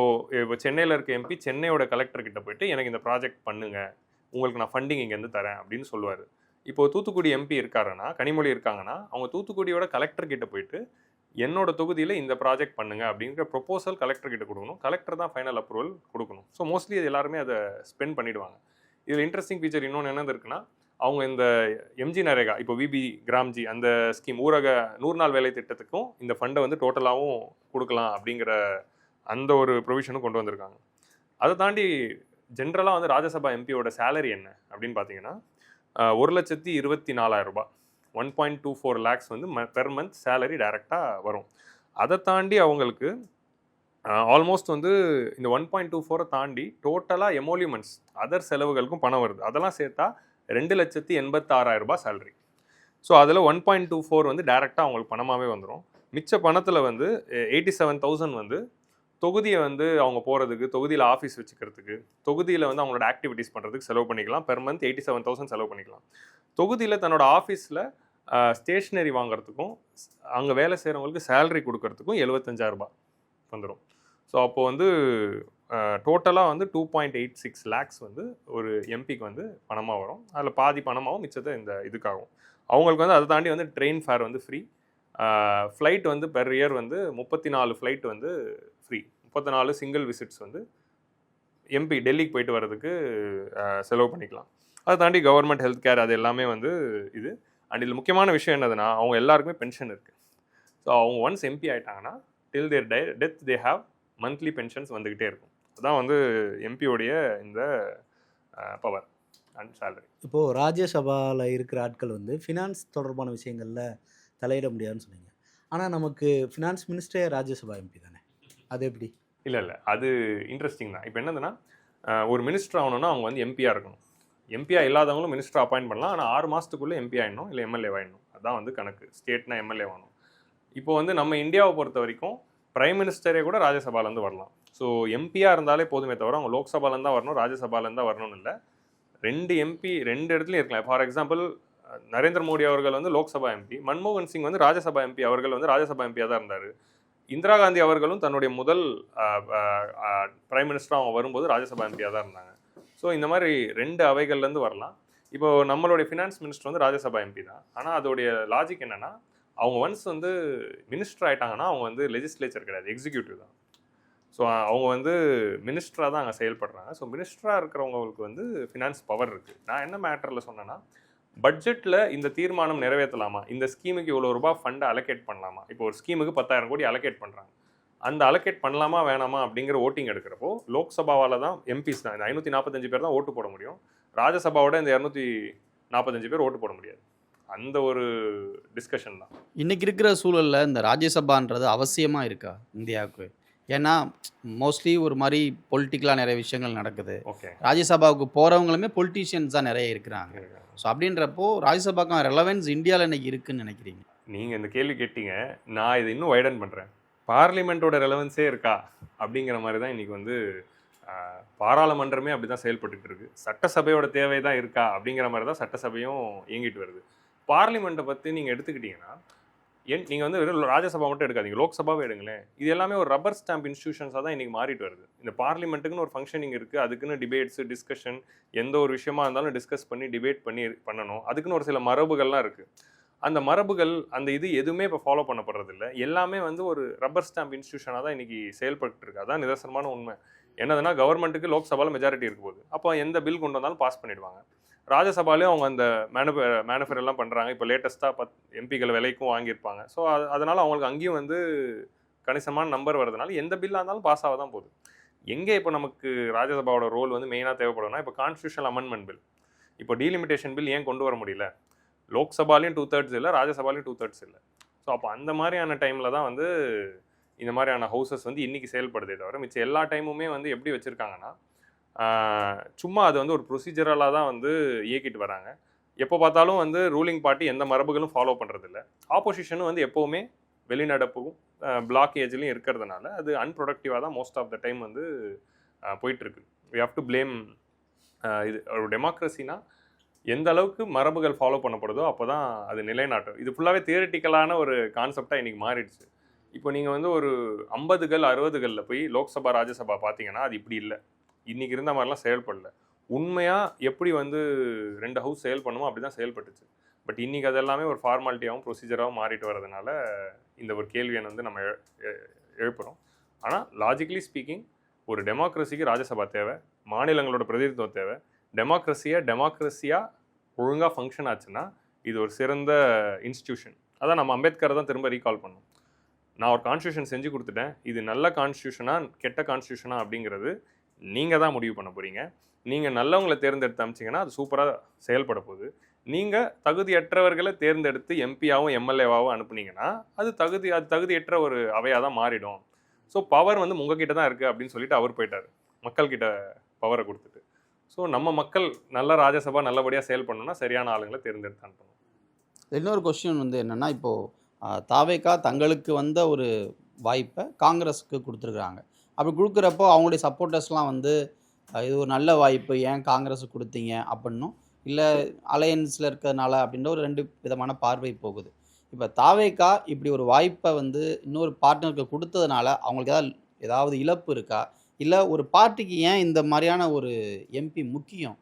சென்னையில் இருக்க எம்பி சென்னையோட கலெக்டர்கிட்ட போயிட்டு எனக்கு இந்த ப்ராஜெக்ட் பண்ணுங்க, உங்களுக்கு நான் ஃபண்டிங் இங்கேருந்து தரேன் அப்படின்னு சொல்லுவார். இப்போது தூத்துக்குடி எம்பி இருக்காருன்னா, கனிமொழி இருக்காங்கன்னா, அவங்க தூத்துக்குடியோட கலெக்டர்கிட்ட போயிட்டு என்னோட தொகுதியில் இந்த ப்ராஜெக்ட் பண்ணுங்க அப்படிங்கிற ப்ரொப்போசல் கலெக்டர்கிட்ட கொடுக்கணும். கலெக்டர் தான் ஃபைனல் அப்ரூவல் கொடுக்கணும். ஸோ மோஸ்ட்லி அது எல்லாருமே அதை ஸ்பெண்ட் பண்ணிவிடுவாங்க. இதில் இன்ட்ரெஸ்டிங் ஃபீச்சர் இன்னொன்று என்னது இருக்குன்னா, அவங்க இந்த எம்ஜி நரேகா, இப்போ விபி கிராம்ஜி அந்த ஸ்கீம் ஊரக 100 நாள் வேலை திட்டத்துக்கும் இந்த ஃபண்டை வந்து டோட்டலாகவும் கொடுக்கலாம் அப்படிங்கிற அந்த ஒரு ப்ரொவிஷனும் கொண்டு வந்திருக்காங்க. அதை தாண்டி ஜென்ரலாக வந்து ராஜ்யசபா எம்பியோட சேலரி என்ன அப்படின்னு பார்த்தீங்கன்னா 1,24,000 ரூபாய், 1.24 lakhs வந்து பெர் மந்த் சேலரி டைரெக்டாக வரும். அதை தாண்டி அவங்களுக்கு ஆல்மோஸ்ட் வந்து இந்த 1.24 தாண்டி டோட்டலாக எமோலிமெண்ட்ஸ் அதர் செலவுகளுக்கும் பணம் வருது. அதெல்லாம் சேர்த்தா 2,86,000 ரூபாய் சேலரி. ஸோ அதில் 1.24 வந்து டைரெக்டாக அவங்களுக்கு பணமாகவே வந்துடும். மிச்ச பணத்தில் வந்து 87,000 வந்து தொகுதியை வந்து அவங்க போகிறதுக்கு, தொகுதியில் ஆஃபீஸ் வச்சுக்கிறதுக்கு, தொகுதியில் வந்து அவங்களோட ஆக்டிவிட்டீஸ் பண்ணுறதுக்கு செலவு பண்ணிக்கலாம். பெர் மந்த் 87,000 செலவு பண்ணிக்கலாம். தொகுதியில் தன்னோட ஆஃபீஸில் ஸ்டேஷ்னரி வாங்குறதுக்கும் அங்கே வேலை செய்கிறவங்களுக்கு சேலரி கொடுக்கறதுக்கும் 75,000 ரூபாய் வந்துடும். ஸோ அப்போது வந்து டோட்டலாக வந்து 2.86 lakhs வந்து ஒரு எம்பிக்கு வந்து பணமாக வரும். அதில் பாதி பணமாகவும் மிச்சத்தை இந்த இதுக்காகும். அவங்களுக்கு வந்து அதை தாண்டி வந்து ட்ரெயின் ஃபேர் வந்து ஃப்ரீ. ஃப்ளைட் வந்து பெர் இயர் வந்து 34 ஃப்ளைட் வந்து ஃப்ரீ. 34 சிங்கிள் விசிட்ஸ் வந்து எம்பி டெல்லிக்கு போயிட்டு வர்றதுக்கு செலவு பண்ணிக்கலாம். அதை தாண்டி கவர்மெண்ட் ஹெல்த் கேர் அது எல்லாமே வந்து இது. அண்ட் இதில் முக்கியமான விஷயம் என்னதுன்னா, அவங்க எல்லாருக்குமே பென்ஷன் இருக்குது. ஸோ அவங்க ஒன்ஸ் எம்பி ஆகிட்டாங்கன்னா till their death they have monthly pensions வந்துக்கிட்டே இருக்கும். அதுதான் வந்து எம்பியோடைய இந்த பவர் அண்ட் சேலரி. இப்போது ராஜ்யசபாவில் இருக்கிற ஆட்கள் வந்து ஃபினான்ஸ் தொடர்பான விஷயங்களில் தலையிட முடியாதுன்னு சொன்னீங்க. ஆனால் நமக்கு ஃபினான்ஸ் மினிஸ்டரே ராஜ்யசபா எம்பி தானே, அது எப்படி? இல்லை அது இன்ட்ரெஸ்டிங் தான். இப்போ என்னதுன்னா, ஒரு மினிஸ்டர் ஆகணும்னா அவங்க வந்து எம்பியாக இருக்கணும். எம்பியாக இல்லாதவங்களும் மினிஸ்டர் அப்பாயிண்ட் பண்ணலாம். ஆனால் 6 மாதத்துக்குள்ளே எம்பி ஆகிடணும், இல்லை எம்எல்ஏ ஆகிடணும். அதுதான் வந்து கணக்கு. ஸ்டேட்னா எம்எல்ஏ ஆகணும். இப்போ வந்து நம்ம இந்தியாவை பொறுத்த வரைக்கும் பிரைம் மினிஸ்டரே கூட ராஜ்யசபாலேருந்து வரலாம். ஸோ எம்பியாக இருந்தாலே போதுமே தவிர அவங்க லோக்சபாலேருந்து தான் வரணும், ராஜ்யசபாலேருந்து தான் வரணும்னு இல்லை. 2 எம்பி 2 இடத்துலையும் இருக்கலாம். ஃபார் எக்ஸாம்பிள் நரேந்திர மோடி அவர்கள் வந்து லோக்சபா எம்பி, மன்மோகன் சிங் வந்து ராஜ்யசபா எம்பி, அவர்கள் வந்து ராஜ்யசபா எம்பியாக தான் இருந்தார். இந்திரா காந்தி அவர்களும் தன்னுடைய முதல் பிரைம் மினிஸ்டராக அவங்க வரும்போது ராஜ்யசபா எம்பியாக தான் இருந்தாங்க. ஸோ இந்த மாதிரி 2 அவைகள்லேருந்து வரலாம். இப்போது நம்மளுடைய ஃபினான்ஸ் மினிஸ்டர் வந்து ராஜ்யசபா எம்பி தான். ஆனால் அதோடைய லாஜிக் என்னென்னா, அவங்க ஒன்ஸ் வந்து மினிஸ்டர் ஆகிட்டாங்கன்னா அவங்க வந்து லெஜிஸ்லேச்சர் கிடையாது, எக்ஸிக்யூட்டிவ் தான். ஸோ அவங்க வந்து மினிஸ்டராக தான் அங்கே செயல்படுறாங்க. ஸோ மினிஸ்டராக இருக்கிறவங்களுக்கு வந்து ஃபினான்ஸ் பவர் இருக்குது. நான் என்ன மேட்டரில் சொன்னேன்னா, பட்ஜெட்டில் இந்த தீர்மானம் நிறைவேற்றலாமா, இந்த ஸ்கீமுக்கு இவ்வளோ ரூபா ஃபண்டை அலோகேட் பண்ணலாமா, இப்போ ஒரு ஸ்கீமுக்கு 10,000 கோடி அலோகேட் பண்ணுறாங்க, அந்த அலோகேட் பண்ணலாமா வேணாமா அப்படிங்கிற ஓட்டிங் எடுக்கிறப்போ லோக்சபாவால் தான் எம்பிஸ் தான், இந்த 545 பேர் தான் ஓட்டு போட முடியும். ராஜ்யசபாவோட இந்த 245 பேர் ஓட்டு போட முடியாது. அந்த ஒரு டிஸ்கஷன் தான். இன்றைக்கி இருக்கிற சூழலில் இந்த ராஜ்யசபான்றது அவசியமாக இருக்கா இந்தியாவுக்கு? ஏன்னா மோஸ்ட்லி ஒரு மாதிரி பொலிட்டிக்கலாக நிறைய விஷயங்கள் நடக்குது. ஓகே, ராஜ்யசபாவுக்கு போகிறவங்களுமே பொலிட்டீஷியன்ஸ் தான் நிறைய இருக்கிறாங்க. ஸோ அப்படின்றப்போ ராஜ்யசபாக்கான ரெலவென்ஸ் இந்தியாவில் இன்றைக்கி இருக்குதுன்னு நினைக்கிறீங்க? நீங்கள் இந்த கேள்வி கேட்டீங்க, நான் இதை இன்னும் வைடன் பண்ணுறேன். பார்லிமெண்ட்டோட ரெலவன்ஸே இருக்கா அப்படிங்கிற மாதிரி தான் இன்றைக்கி வந்து பாராளுமன்றமே அப்படி தான் செயல்பட்டுட்டு இருக்கு. சட்டசபையோட தேவை தான் இருக்கா அப்படிங்கிற மாதிரி தான் சட்டசபையும் இயங்கிட்டு வருது. பார்லிமெண்ட்டை பற்றி நீங்கள் எடுத்துக்கிட்டிங்கன்னா, நீங்கள் வந்து வெறும் ராஜ்யசபா மட்டும் எடுக்காதீங்க, லோக்சபாவே எடுங்களேன். இது எல்லாமே ஒரு ரப்பர் ஸ்டாம்ப் இன்ஸ்டியூஷன்ஸாக தான் இன்றைக்கி மாறிட்டு வருது. இந்த பார்லிமெண்ட்டுக்குன்னு ஒரு ஃபங்க்ஷனிங் இருக்குது, அதுக்குன்னு டிபேட்ஸு டிஸ்கஷன், எந்த ஒரு விஷயமா இருந்தாலும் டிஸ்கஸ் பண்ணி டிபேட் பண்ணணும். அதுக்குன்னு ஒரு சில மரபுகள்லாம் இருக்குது. அந்த மரபுகள் அந்த இது எதுவுமே இப்போ ஃபாலோ பண்ணப்படுறதில்ல. எல்லாமே வந்து ஒரு ரப்பர் ஸ்டாம்ப் இன்ஸ்டியூஷனாக தான் இன்றைக்கி செயல்பட்டு இருக்கு. அதான் நிதர்சனமான உண்மை. என்னதுன்னா, கவர்மெண்ட்டுக்கு லோக்சபாவில் மெஜாரிட்டி இருக்க போகுது. அப்போ எந்த பில் கொண்டு வந்தாலும் பாஸ் பண்ணிடுவாங்க. ராஜ்யசபாலையும் அவங்க அந்த மேனுஃபேர் எல்லாம் பண்ணுறாங்க. இப்போ லேட்டஸ்ட்டாக 10 எம்பிக்கள் விலைக்கும் வாங்கியிருப்பாங்க. ஸோ அதனால் அவங்களுக்கு அங்கேயும் வந்து கணிசமான நம்பர் வரதுனால எந்த பில்லாக இருந்தாலும் பாஸ் ஆக தான் போகுது. எங்கே இப்போ நமக்கு ராஜ்யசபாவோட ரோல் வந்து மெயினாக தேவைப்படும்னா, இப்போ கான்ஸ்டியூஷனல் அமெண்ட்மெண்ட் பில், இப்போ டீலிமிட்டேஷன் பில் ஏன் கொண்டு வர முடியல? லோக்சபாலையும் 2/3 இல்லை, ராஜ்யசபாலையும் 2/3 இல்லை. ஸோ அப்போ அந்த மாதிரியான டைமில் தான் வந்து இந்த மாதிரியான ஹவுசஸ் வந்து இன்றைக்கி செயல்படுதே தவிர மிச்சம் எல்லா டைமுமே வந்து எப்படி வச்சுருக்காங்கன்னா, சும்மா அது வந்து ஒரு ப்ரொசீஜரலாக தான் வந்து இயக்கிட்டு வராங்க. எப்போ பார்த்தாலும் வந்து ரூலிங் பார்ட்டி எந்த மரபுகளும் ஃபாலோ பண்ணுறதில்ல. ஆப்போசிஷனும் வந்து எப்போவுமே வெளிநடப்பும் பிளாக்கேஜ்லையும் இருக்கிறதுனால அது அன்ப்ரொடக்டிவாக தான் மோஸ்ட் ஆஃப் த டைம் வந்து போயிட்டுருக்கு. வி ஹாவ் டு பிளேம் இது ஒரு டெமோக்ரஸினா எந்த அளவுக்கு மரபுகள் ஃபாலோ பண்ணப்படுதோ அப்போ தான் அது நிலைநாட்டும். இது ஃபுல்லாகவே தியரிட்டிக்கலான ஒரு கான்செப்டாக இன்றைக்கி மாறிடுச்சு. இப்போ நீங்கள் வந்து ஒரு 50கள் 60களில் போய் லோக்சபா ராஜ்யசபா பார்த்தீங்கன்னா அது இப்படி இல்லை. இன்றைக்கி இருந்த மாதிரிலாம் செயல்படல. உண்மையாக எப்படி வந்து 2 ஹவுஸ் செயல் பண்ணுமோ அப்படி தான் செயல்பட்டுச்சு. பட் இன்றைக்கி அதெல்லாமே ஒரு ஃபார்மாலிட்டியாகவும் ப்ரொசீஜராகவும் மாறிட்டு வரதுனால இந்த ஒரு கேள்வியை வந்து நம்ம எழுப்புகிறோம். ஆனால் லாஜிக்கலி ஸ்பீக்கிங் ஒரு டெமோக்ரஸிக்கு ராஜ்யசபா தேவை, மாநிலங்களோட பிரதிநிதித்துவம் தேவை. டெமோக்ரஸியாக ஒழுங்காக ஃபங்க்ஷன் ஆச்சுன்னா இது ஒரு சிறந்த இன்ஸ்டிடியூஷன். அதான் நம்ம அம்பேத்கரை தான் திரும்ப ரீகால் பண்ணோம். நான் ஒரு கான்ஸ்டியூஷன் செஞ்சு கொடுத்துட்டேன், இது நல்ல கான்ஸ்டியூஷனா கெட்ட கான்ஸ்டியூஷனா அப்படிங்கிறது நீங்கள் தான் முடிவு பண்ண போகிறீங்க. நீங்கள் நல்லவங்களை தேர்ந்தெடுத்து அமிச்சிங்கன்னா அது சூப்பராக செயல்பட போகுது. நீங்கள் தகுதியற்றவர்களை தேர்ந்தெடுத்து எம்பியாகவும் எம்எல்ஏவாகவும் அனுப்புனீங்கன்னா அது தகுதியற்ற ஒரு அவையாக தான் மாறிடும். ஸோ பவர் வந்து உங்ககிட்ட தான் இருக்குது அப்படின்னு சொல்லிட்டு அவர் போயிட்டார், மக்கள்கிட்ட பவரை கொடுத்துட்டு. ஸோ நம்ம மக்கள் நல்ல ராஜ்யசபா நல்லபடியாக செயல்படணும்னா சரியான ஆளுங்களை தேர்ந்தெடுத்து அனுப்பணும். இன்னொரு கொஸ்டின் வந்து என்னென்னா, இப்போது தாவேகா தங்களுக்கு வந்த ஒரு வாய்ப்பை காங்கிரஸுக்கு கொடுத்துருக்குறாங்க. அப்படி கொடுக்குறப்போ அவங்களுடைய சப்போர்ட்டர்ஸ்லாம் வந்து இது ஒரு நல்ல வாய்ப்பு, ஏன் காங்கிரஸுக்கு கொடுத்தீங்க அப்படின்னும், இல்லை அலையன்ஸில் இருக்கிறதுனால அப்படின்ற ஒரு 2 விதமான பார்வை போகுது. இப்போ தாவேகா இப்படி ஒரு வாய்ப்பை வந்து இன்னொரு பார்ட்னருக்கு கொடுத்ததுனால அவங்களுக்கு ஏதாவது இழப்பு இருக்கா? இல்லை ஒரு பார்ட்டிக்கு ஏன் இந்த மாதிரியான ஒரு எம்பி முக்கியம்?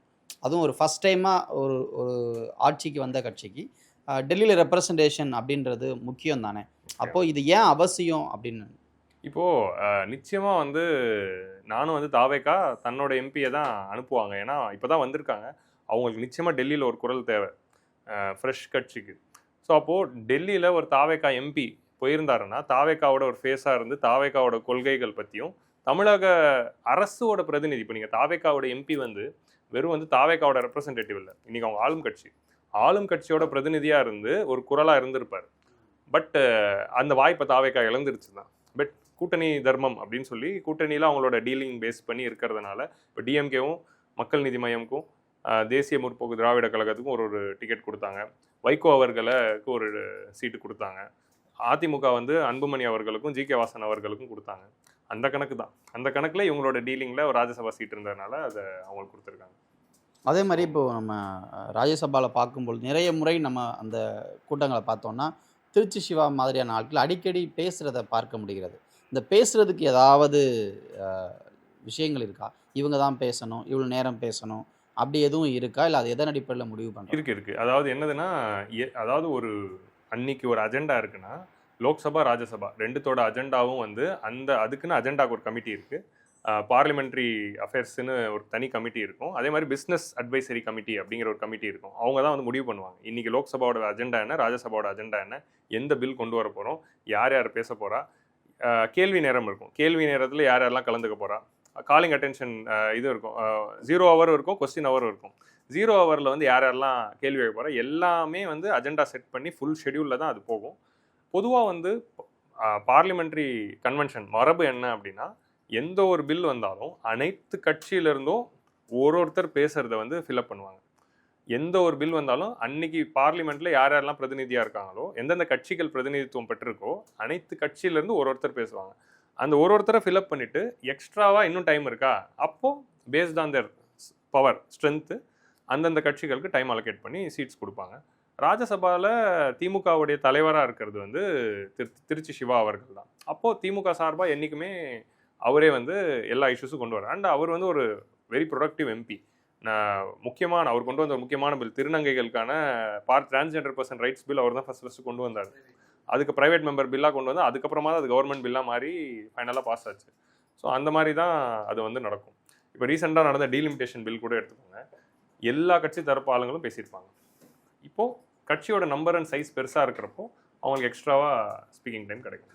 அதுவும் ஒரு ஃபஸ்ட் டைமாக ஒரு ஒரு ஆட்சிக்கு வந்த கட்சிக்கு டெல்லியில் ரெப்ரசன்டேஷன் அப்படின்றது முக்கியம் தானே. அப்போது இது ஏன் அவசியம் அப்படின்னு இப்போது நிச்சயமாக வந்து நானும் வந்து தாவேகா தன்னோட எம்பியை தான் அனுப்புவாங்க. ஏன்னா இப்போ தான் வந்திருக்காங்க, அவங்களுக்கு நிச்சயமாக டெல்லியில் ஒரு குரல் தேவை ஃப்ரெஷ் கட்சிக்கு. ஸோ அப்போது டெல்லியில் ஒரு தாவேகா எம்பி போயிருந்தாருன்னா தாவேகாவோட ஒரு ஃபேஸாக இருந்து தாவேகாவோட கொள்கைகள் பற்றியும் தமிழக அரசோட பிரதிநிதி. இப்போ நீங்கள் தாவேகாவோட எம்பி வந்து வெறும் வந்து தாவேகாவோட ரெப்ரசன்டேட்டிவ் இல்லை, இன்றைக்கி அவங்க ஆளும் கட்சியோட பிரதிநிதியாக இருந்து ஒரு குரலாக இருந்திருப்பார். பட் அந்த வாய்ப்பை தாவேகா இழந்துருச்சு தான். பட் கூட்டணி தர்மம் அப்படின்னு சொல்லி கூட்டணியில் அவங்களோட டீலிங் பேஸ் பண்ணி இருக்கிறதுனால இப்போ டிஎம்கேவும் மக்கள் நீதி மையமுக்கும் தேசிய முற்போக்கு திராவிட கழகத்துக்கும் ஒரு டிக்கெட் கொடுத்தாங்க. வைகோ அவர்களுக்கு ஒரு சீட்டு கொடுத்தாங்க. அதிமுக வந்து அன்புமணி அவர்களுக்கும் ஜி.கே. வாசன் அவர்களுக்கும் கொடுத்தாங்க. அந்த கணக்கு தான். அந்த கணக்கில் இவங்களோட டீலிங்கில் ஒரு ராஜ்யசபா சீட் இருந்ததுனால அதை அவங்களுக்கு கொடுத்துருக்காங்க. அதே மாதிரி இப்போது நம்ம ராஜ்யசபாவில் பார்க்கும்போது நிறைய முறை நம்ம அந்த கூட்டங்களை பார்த்தோன்னா திருச்சி சிவா மாதிரியான ஆட்கள் அடிக்கடி பேசுகிறத பார்க்க முடிகிறது. இந்த பேசுகிறதுக்கு ஏதாவது விஷயங்கள் இருக்கா? இவங்க தான் பேசணும், இவ்வளோ நேரம் பேசணும், அப்படி எதுவும் இருக்கா? இல்லை அது எதன் அடிப்படையில் முடிவு பண்ணுறோம்? இருக்கு. அதாவது என்னதுன்னா, அதாவது ஒரு அன்னைக்கு ஒரு அஜெண்டா இருக்குன்னா லோக்சபா ராஜ்யசபா ரெண்டுத்தோட அஜெண்டாவும் வந்து அதுக்குன்னு அஜெண்டாவுக்கு ஒரு கமிட்டி இருக்குது. பார்லிமெண்ட்ரி அஃபேர்ஸ்னு ஒரு தனி கமிட்டி இருக்கும். அதே மாதிரி பிஸ்னஸ் அட்வைசரி கமிட்டி அப்படிங்கிற ஒரு கமிட்டி இருக்கும். அவங்க தான் வந்து முடிவு பண்ணுவாங்க, இன்றைக்கி லோக்சபாவோட அஜெண்டா என்ன, ராஜ்யசபாவோட அஜெண்டா என்ன, எந்த பில் கொண்டு வர போகிறோம், யார் பேச போகிறா. கேள்வி நேரம் இருக்கும். கேள்வி நேரத்தில் யாரெல்லாம் கலந்துக்க போகிறா. காலிங் அட்டென்ஷன் இது இருக்கும். 0 ஹவர் இருக்கும், கொஸ்டின் ஹவர் இருக்கும். 0 ஹவரில் வந்து யாரெல்லாம் கேள்வி வைக்க போகிறா எல்லாமே வந்து அஜெண்டா செட் பண்ணி ஃபுல் ஷெடியூலில் தான் அது போகும். பொதுவாக வந்து பார்லிமெண்ட்ரி கன்வென்ஷன் மரபு என்ன அப்படின்னா, எந்த ஒரு பில் வந்தாலும் அனைத்து கட்சியிலிருந்தும் ஒருத்தர் பேசுகிறத வந்து ஃபில்அப் பண்ணுவாங்க. எந்த ஒரு பில் வந்தாலும் அன்னைக்கு பார்லிமெண்ட்டில் யாரெல்லாம் பிரதிநிதியாக இருக்காங்களோ, எந்தெந்த கட்சிகள் பிரதிநிதித்துவம் பெற்றிருக்கோ அனைத்து கட்சியிலேருந்து ஒருத்தர் பேசுவாங்க. அந்த ஒருத்தரை ஃபில்அப் பண்ணிவிட்டு எக்ஸ்ட்ராவாக இன்னும் டைம் இருக்கா, அப்போது based on their power strength அந்தந்த கட்சிகளுக்கு டைம் அலோகேட் பண்ணி சீட்ஸ் கொடுப்பாங்க. ராஜ்யசபாவில் திமுகவுடைய தலைவராக இருக்கிறது வந்து திருச்சி சிவா அவர்கள் தான். அப்போது திமுக சார்பாக என்றைக்குமே அவரே வந்து எல்லா இஷ்யூஸும் கொண்டு வரார். அண்ட் அவர் வந்து ஒரு வெரி ப்ரொடக்டிவ் எம்பி. அவர் கொண்டு வந்த ஒரு முக்கியமான பில் திருநங்கைகளுக்கான டிரான்ஸ்ஜெண்டர் பர்சன் ரைட்ஸ் பில் அவர் தான் ஃபஸ்ட்டு கொண்டு வந்தார். அதுக்கு ப்ரைவேட் மெம்பர் பில்லாக கொண்டு வந்து அதுக்கப்புறமா தான் அது கவர்மெண்ட் பில்லாக மாறி ஃபைனலாக பாஸ் ஆச்சு. ஸோ அந்த மாதிரி தான் அது வந்து நடக்கும். இப்போ ரீசெண்டாக நடந்த டீலிமிட்டேஷன் பில் கூட எடுத்துக்கோங்க, எல்லா கட்சி தரப்பு ஆளுங்களும் பேசியிருப்பாங்க. இப்போது கட்சியோட நம்பர் அண்ட் சைஸ் பெருசாக இருக்கிறப்போ அவங்களுக்கு எக்ஸ்ட்ராவாக ஸ்பீக்கிங் டைம் கிடைக்கும்.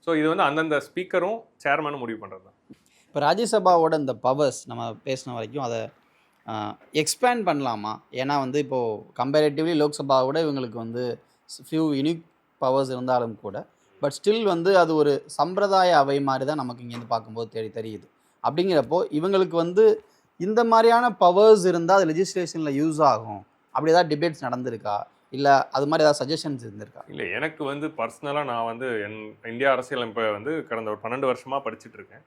ஸோ இது வந்து அந்தந்த ஸ்பீக்கரும் சேர்மனும் முடிவு பண்ணுறது தான். இப்போ ராஜ்யசபாவோட இந்த பவர்ஸ் நம்ம பேசின வரைக்கும் அதை எக்ஸ்பேண்ட் பண்ணலாமா? ஏன்னா வந்து இப்போது கம்பேரிட்டிவ்லி லோக்சபாவோட இவங்களுக்கு வந்து ஃபியூ யூனிக் பவர்ஸ் இருந்தாலும் கூட, பட் ஸ்டில் வந்து அது ஒரு சம்பிரதாய அவை மாதிரி தான் நமக்கு இங்கேருந்து பார்க்கும்போது தெரியுது. அப்படிங்கிறப்போ இவங்களுக்கு வந்து இந்த மாதிரியான பவர்ஸ் இருந்தால் அது லெஜிஸ்லேஷனில் யூஸ் ஆகும், அப்படி ஏதாவது டிபேட்ஸ் நடந்திருக்கா, இல்லை அது மாதிரி ஏதாவது சஜஷன்ஸ் இருந்திருக்கா? இல்லை, எனக்கு வந்து பர்சனலாக நான் வந்து இந்தியா அரசியலமைப்பை வந்து கடந்த ஒரு 12 வருஷமாக படிச்சுட்டு இருக்கேன்.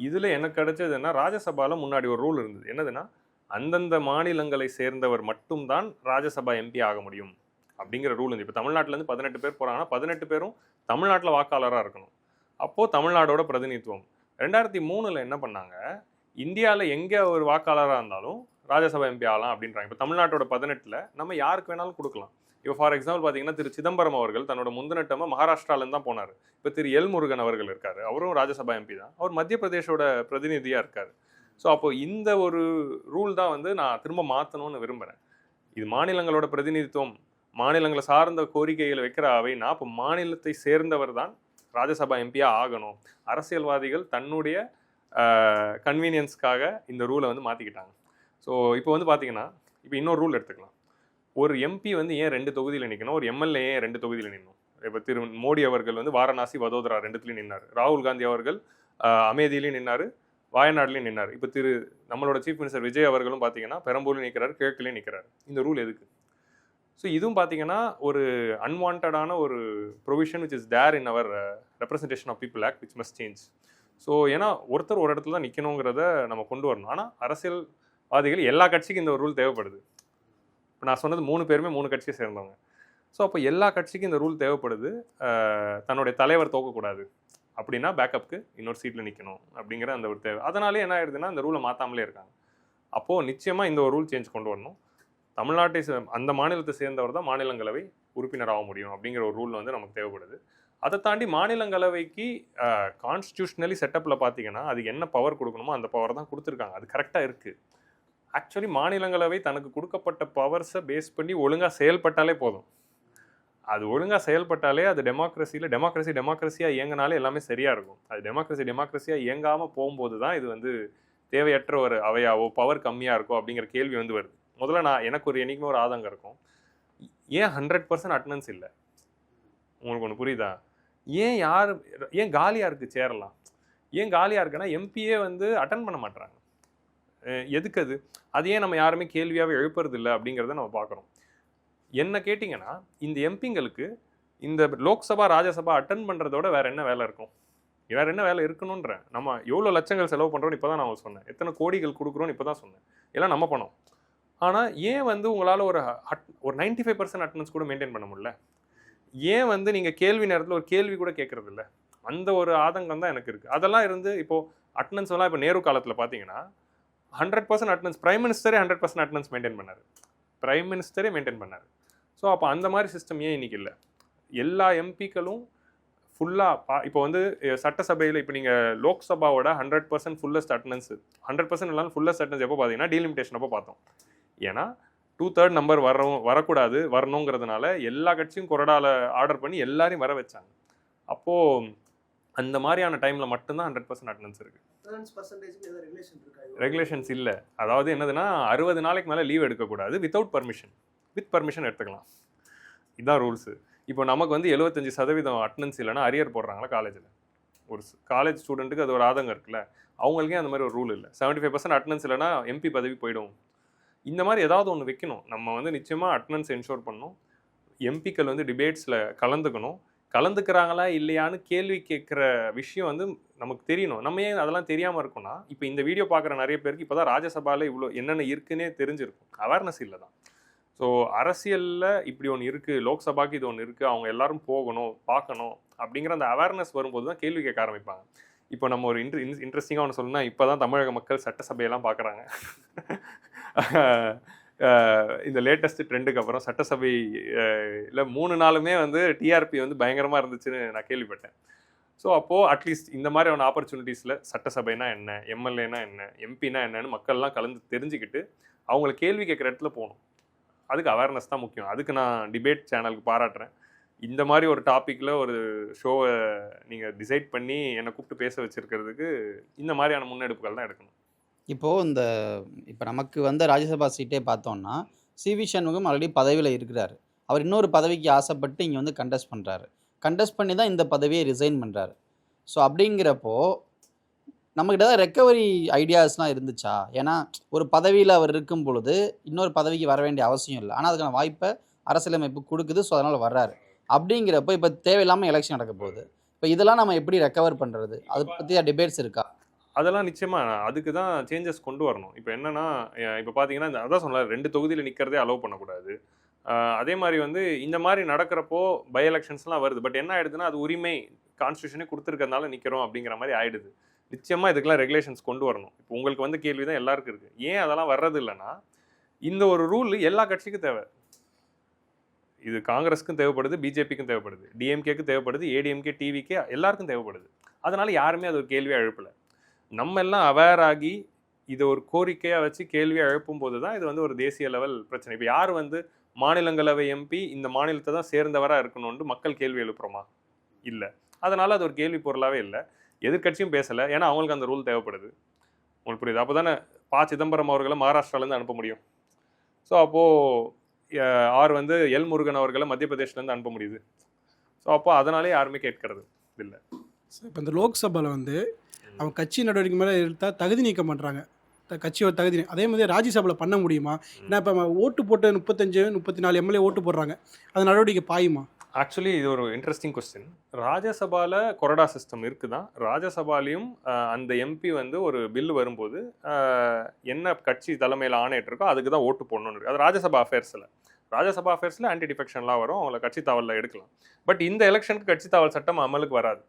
இதில் எனக்கு கிடைச்சதுன்னா, ராஜ்யசபாவில் முன்னாடி ஒரு ரூல் இருந்தது. என்னதுன்னா, அந்தந்த மாநிலங்களை சேர்ந்தவர் மட்டும்தான் ராஜ்யசபா எம்பி ஆக முடியும் அப்படிங்கிற ரூல் இருந்து. இப்போ தமிழ்நாட்டிலேருந்து 18 பேர் போகிறாங்கன்னா 18 பேரும் தமிழ்நாட்டில் வாக்காளராக இருக்கணும். அப்போது தமிழ்நாடோட பிரதிநிதித்துவம். 2003 என்ன பண்ணாங்க, இந்தியாவில் எங்கே ஒரு வாக்காளராக இருந்தாலும் ராஜ்யசபா எம்பி ஆகலாம் அப்படின்றாங்க. இப்போ தமிழ்நாட்டோட 18ல் நம்ம யாருக்கு வேணாலும் கொடுக்கலாம். இப்போ ஃபார் எக்ஸாம்பிள் பார்த்தீங்கன்னா, திரு சிதம்பரம் அவர்கள் தன்னோட முந்தின டேர்மை மகாராஷ்டிராலேருந்து தான் போனார். இப்போ திரு எல் முருகன் அவர்கள் இருக்கார், அவரும் ராஜ்யசபா எம்பி தான். அவர் மத்திய பிரதேஷோட பிரதிநிதியாக இருக்கார். ஸோ அப்போ இந்த ஒரு ரூல் தான் வந்து நான் திரும்ப மாற்றணும்னு விரும்புகிறேன். இது மாநிலங்களோட பிரதிநிதித்துவம், மாநிலங்களை சார்ந்த கோரிக்கைகளை வைக்கிற அவைனா, இப்போ மாநிலத்தை சேர்ந்தவர் தான் ராஜ்யசபா எம்பியாக ஆகணும். அரசியல்வாதிகள் தன்னுடைய கன்வீனியன்ஸ்க்காக இந்த ரூலை வந்து மாற்றிக்கிட்டாங்க. ஸோ இப்போ வந்து பார்த்தீங்கன்னா, இப்போ இன்னொரு ரூல் எடுத்துக்கலாம். ஒரு எம்பி வந்து ஏன் 2 தொகுதியில் நிற்கணும், ஒரு எம்எல்ஏ ஏன் 2 தொகுதியில் நிற்கணும்? இப்போ திரு மோடி அவர்கள் வந்து வாரணாசி, வதோதரா 2த்துலையும் நின்னார். ராகுல் காந்தி அவர்கள் அமேதியிலையும் நின்னார், வயநாடுலையும் நின்னார். இப்போ நம்மளோட சீஃப் மினிஸ்டர் விஜய் அவர்களும் பார்த்தீங்கன்னா பெரம்பூர்லையும் நிற்கிறார், கிழக்குலையும் நிற்கிறார். இந்த ரூல் எதுக்கு? ஸோ இதுவும் பார்த்தீங்கன்னா ஒரு அன்வான்டான ஒரு provision which is there in our representation of people act which must change. So ஏன்னா ஒருத்தர் ஒரு இடத்துல தான் நிற்கணுங்கிறத நம்ம கொண்டு வரணும். ஆனால் அரசியல்வாதிகள் எல்லா கட்சிக்கும் இந்த ஒரு ரூல் தேவைப்படுது. இப்போ நான் சொன்னது 3 பேருமே 3 கட்சியை சேர்ந்தவங்க. ஸோ அப்போ எல்லா கட்சிக்கும் இந்த ரூல் தேவைப்படுது. தன்னுடைய தலைவர் தோக்கக்கூடாது அப்படின்னா பேக்கப்புக்கு இன்னொரு சீட்டில் நிற்கணும் அப்படிங்கிற அந்த ஒரு தேவை. அதனாலே என்ன ஆயிடுதுன்னா, இந்த ரூலை மாற்றாமலே இருக்காங்க. அப்போது நிச்சயமாக இந்த ஒரு ரூல் சேஞ்ச் கொண்டு வரணும். தமிழ்நாட்டை அந்த மாநிலத்தை சேர்ந்தவர் தான் மாநிலங்களவை உறுப்பினராக முடியும் அப்படிங்கிற ஒரு ரூல் வந்து நமக்கு தேவைப்படுது. அதை தாண்டி மாநிலங்களவைக்கு கான்ஸ்டியூஷனலி செட்டப்பில் பார்த்தீங்கன்னா, அதுக்கு என்ன பவர் கொடுக்கணுமோ அந்த பவர் தான் கொடுத்துருக்காங்க. அது கரெக்டாக இருக்குது. ஆக்சுவலி மாநிலங்களவை தனக்கு கொடுக்கப்பட்ட பவர்ஸை பேஸ் பண்ணி ஒழுங்காக செயல்பட்டாலே போதும். அது ஒழுங்காக செயல்பட்டாலே அது டெமோக்ரஸியாக இயங்கினாலே எல்லாமே சரியாக இருக்கும். அது டெமோக்ரஸியாக இயங்காமல் போகும்போது தான் இது வந்து தேவையற்ற ஒரு அவையாவோ பவர் கம்மியாக இருக்கோ அப்படிங்கிற கேள்வி வந்து வருது. முதல்ல எனக்கு என்னைக்குமே ஒரு ஆதங்கம் இருக்கும், ஏன் 100% அட்டண்டன்ஸ் இல்லை? உங்களுக்கு ஒன்று புரியுதா? ஏன் காலியாக இருக்குது சேரலாம்? ஏன் காலியாக இருக்குன்னா, எம்பியே வந்து அட்டன் பண்ண மாட்டாங்க. எதுக்கு அது ஏன் நம்ம யாருமே கேள்வியாகவே எழுப்புறது இல்லை அப்படிங்கிறத நம்ம பார்க்குறோம். என்ன கேட்டிங்கன்னா, இந்த எம்பிங்களுக்கு இந்த லோக்சபா ராஜ்யசபா அட்டன் பண்ணுறதோட வேறு என்ன வேலை இருக்கும்? வேறு என்ன வேலை இருக்கணுன்ற? நம்ம எவ்வளோ லட்சங்கள் செலவு பண்ணுறோன்னு இப்போ தான் நான் சொன்னேன், எத்தனை கோடிகள் கொடுக்குறோன்னு இப்போ தான் சொன்னேன், எல்லாம் நம்ம பணம். ஆனால் ஏன் வந்து உங்களால் ஒரு 95% அட்டண்டன்ஸ் கூட மெயின்டைன் பண்ண முடியல? ஏன் வந்து நீங்கள் கேள்வி நேரத்தில் ஒரு கேள்வி கூட கேட்குறது இல்லை? அந்த ஒரு ஆதங்கம் தான் எனக்கு இருக்குது. அதெல்லாம் இருந்து இப்போது அட்டண்டன்ஸ் எல்லாம் இப்போ நேரு காலத்தில் பார்த்தீங்கன்னா 100% அட்டண்டன்ஸ், பிரைம் மினிஸ்டரே 100% அட்டண்டன்ஸ் மெயின்டைன் பண்ணார். ஸோ அப்போ அந்த மாதிரி சிஸ்டம் ஏன் இன்னைக்கு இல்லை? எல்லா எம்பிக்களும் ஃபுல்லாக இப்போ வந்து சட்டசபையில் இப்போ நீங்கள் லோக்சபாவோட 100% ஃபுல்லஸ்ட் அட்டண்டன்ஸ், 100% இல்லாமல் ஃபுல்லஸ்ட் அட்டண்டன்ஸ் எப்போ பார்த்தீங்கன்னா டீலிமிட்டேஷன் அப்போ பார்த்தோம். ஏன்னா 2/3 நம்பர் வரணுங்கிறதுனால எல்லா கட்சியும் கொறடால ஆர்டர் பண்ணி எல்லாரையும் வர வச்சாங்க. அப்போது அந்த மாதிரியான டைமில் மட்டும்தான் 100% அட்டண்டன்ஸ் இருக்குது. ரெகுலேஷன்ஸ் இல்லை. அதாவது என்னதுன்னா, 60 நாளைக்கு மேலே லீவ் எடுக்கக்கூடாது, வித்தவுட் பர்மிஷன். வித் பர்மிஷன் எடுத்துக்கலாம். இதுதான் ரூல்ஸு. இப்போ நமக்கு வந்து 75% அட்டண்டன்ஸ் இல்லைன்னா அரியர் போடுறாங்களா காலேஜில்? ஒரு காலேஜ் ஸ்டூடெண்ட்டுக்கு அது ஒரு ஆதங்கம் இருக்குல்ல, அவங்களுக்கே அந்த மாதிரி ஒரு ரூல் இல்லை. 75% அட்டண்டன்ஸ் இல்லைன்னா எம்பி பதவி போயிடும். இந்த மாதிரி ஏதாவது ஒன்று வைக்கணும். நம்ம வந்து நிச்சயமாக அட்டண்டன்ஸ் என்ஷோர் பண்ணணும். எம்பிக்கள் வந்து டிபேட்ஸில் கலந்துக்கிறாங்களா இல்லையான்னு கேள்வி கேட்குற விஷயம் வந்து நமக்கு தெரியணும். நம்ம ஏன் அதெல்லாம் தெரியாமல் இருக்கோம்னா, இப்போ இந்த வீடியோ பார்க்குற நிறைய பேருக்கு இப்போ தான் ராஜ்யசபாவில் இவ்வளோ என்னென்ன இருக்குன்னே தெரிஞ்சிருக்கும். அவேர்னஸ் இல்லை தான். ஸோ அரசியலில் இப்படி ஒன்று இருக்குது, லோக்சபாக்கு இது ஒன்று இருக்குது, அவங்க எல்லாரும் போகணும் பார்க்கணும் அப்படிங்கிற அந்த அவேர்னஸ் வரும்போது தான் கேள்வி கேட்க ஆரம்பிப்பாங்க. இப்போ நம்ம ஒரு இன்ட்ரெஸ்டிங்காக ஒன்று சொல்லணும்னா, இப்போ தான் தமிழக மக்கள் சட்டசபையெல்லாம் பார்க்குறாங்க. இந்த லேட்டஸ்ட் ட்ரெண்டுக்கு அப்புறம் சட்டசபை இல்லை 3 நாளுமே வந்து டிஆர்பி வந்து பயங்கரமாக இருந்துச்சுன்னு நான் கேள்விப்பட்டேன். ஸோ அப்போது அட்லீஸ்ட் இந்த மாதிரியான ஆப்பர்ச்சுனிட்டிஸில் சட்டசபைனா என்ன, எம்எல்ஏனா என்ன, எம்பினா என்னன்னு மக்கள்லாம் கலந்து தெரிஞ்சுக்கிட்டு அவங்கள கேள்வி கேட்குற இடத்துல போகணும். அதுக்கு அவேர்னஸ் தான் முக்கியம். அதுக்கு நான் டிபேட் சேனலுக்கு பாராட்டுறேன். இந்த மாதிரி ஒரு டாப்பிக்கில் ஒரு ஷோவை நீங்கள் டிசைட் பண்ணி என்னை கூப்பிட்டு பேச வச்சுருக்கிறதுக்கு இந்த மாதிரியான முன்னெடுப்புகள் தான் எடுக்கணும். இப்போது இப்போ நமக்கு வந்த ராஜ்யசபா சீட்டே பார்த்தோம்னா, சிவி சண்முகம் ஆல்ரெடி பதவியில் இருக்கிறாரு. அவர் இன்னொரு பதவிக்கு ஆசைப்பட்டு இங்கே வந்து கண்டெஸ்ட் பண்ணி தான் இந்த பதவியை ரிசைன் பண்ணுறாரு. ஸோ அப்படிங்கிறப்போ நம்மக்கிட்ட தான் ரெக்கவரி ஐடியாஸ்லாம் இருந்துச்சா? ஏன்னா ஒரு பதவியில் அவர் இருக்கும் பொழுது இன்னொரு பதவிக்கு வர வேண்டிய அவசியம் இல்லை. ஆனால் அதுக்கான வாய்ப்பை அரசியலமைப்பு கொடுக்குது. ஸோ அதனால் வர்றாரு. அப்படிங்கிறப்ப இப்போ தேவையில்லாமல் எலெக்ஷன் நடக்க போகுது. இப்போ இதெல்லாம் நம்ம எப்படி ரெக்கவர் பண்ணுறது? அதை பற்றிய டிபேட்ஸ் இருக்கா? அதெல்லாம் நிச்சயமா அதுக்கு தான் சேஞ்சஸ் கொண்டு வரணும். இப்போ என்னன்னா இப்போ பார்த்தீங்கன்னா அதான் சொன்னல 2 தொகுதியில் நிற்கிறதே அலோவ் பண்ணக்கூடாது. அதே மாதிரி வந்து இந்த மாதிரி நடக்கிறப்போ பை எலெக்ஷன்ஸ்லாம் வருது. பட் என்ன ஆயிடுதுன்னா அது உரிமை கான்ஸ்டியூஷனே கொடுத்துருக்கறதுனால நிற்கிறோம் அப்படிங்கிற மாதிரி ஆயிடுது. நிச்சயமா இதுக்கெல்லாம் ரெகுலேஷன்ஸ் கொண்டு வரணும். இப்போ உங்களுக்கு வந்து கேள்வி தான் எல்லாருக்கும் இருக்கு. ஏன் அதெல்லாம் வர்றது இல்லைன்னா இந்த ஒரு ரூல் எல்லா கட்சிக்கும் தேவை. இது காங்கிரஸுக்கும் தேவைப்படுது, பிஜேபிக்கும் தேவைப்படுது, டிஎம்கேக்கு தேவைப்படுது, ஏடிஎம்கே, டிவிக்கே எல்லாருக்கும் தேவைப்படுது. அதனால யாருமே அது ஒரு கேள்வியாக எழுப்பல. நம்ம எல்லாம் அவேர் ஆகி இதை ஒரு கோரிக்கையாக வச்சு கேள்வியை எழுப்பும் போது தான் இது வந்து ஒரு தேசிய லெவல் பிரச்சனை. இப்போ யார் வந்து மாநிலங்களவை எம்பி இந்த மாநிலத்தை தான் சேர்ந்தவராக இருக்கணும்னு மக்கள் கேள்வி எழுப்புறோமா? இல்லை. அதனால அது ஒரு கேள்வி பொருளாகவே இல்லை. எதிர்கட்சியும் பேசலை. ஏன்னா அவங்களுக்கு அந்த ரூல் தேவைப்படுது. உங்களுக்கு புரியுது? அப்போ தானே சிதம்பரம் அவர்களை மகாராஷ்டிராலேருந்து அனுப்ப முடியும். ஸோ அப்போது வந்து எல் முருகன் அவர்களை மத்திய பிரதேஷ்லேருந்து அனுப்ப முடியுது. ஸோ அப்போ அதனாலே யாருமே கேட்கறது இல்லை. இப்போ இந்த லோக்சபாவில் வந்து அவங்க கட்சி நடவடிக்கை மேலே எடுத்தால் தகுதி நீக்கம் பண்ணுறாங்க. கட்சியோட தகுதி அதே மாதிரி ராஜ்யசபாவில் பண்ண முடியுமா? ஏன்னா இப்போ ஓட்டு போட்டு 35-34 எம்எல்ஏ ஓட்டு போடுறாங்க. அது நடவடிக்கை பாயுமா? ஆக்சுவலி இது ஒரு இன்ட்ரெஸ்டிங் கொஸ்டின். ராஜ்யசபாவில் கொறடா சிஸ்டம் இருக்குதான். ராஜ்யசபாலையும் அந்த எம்பி வந்து ஒரு பில் வரும்போது என்ன கட்சி தலைமையில் ஆணையிட்டிருக்கோ அதுக்கு தான் ஓட்டு போடணும்னு இருக்குது. அது ராஜ்யசபா அஃபேர்ஸில் ஆன்டி டிஃபெக்ஷன்லாம் வரும். அவங்கள கட்சி தாவலில் எடுக்கலாம். பட் இந்த எலெக்ஷனுக்கு கட்சி தாவல் சட்டம் அமலுக்கு வராது.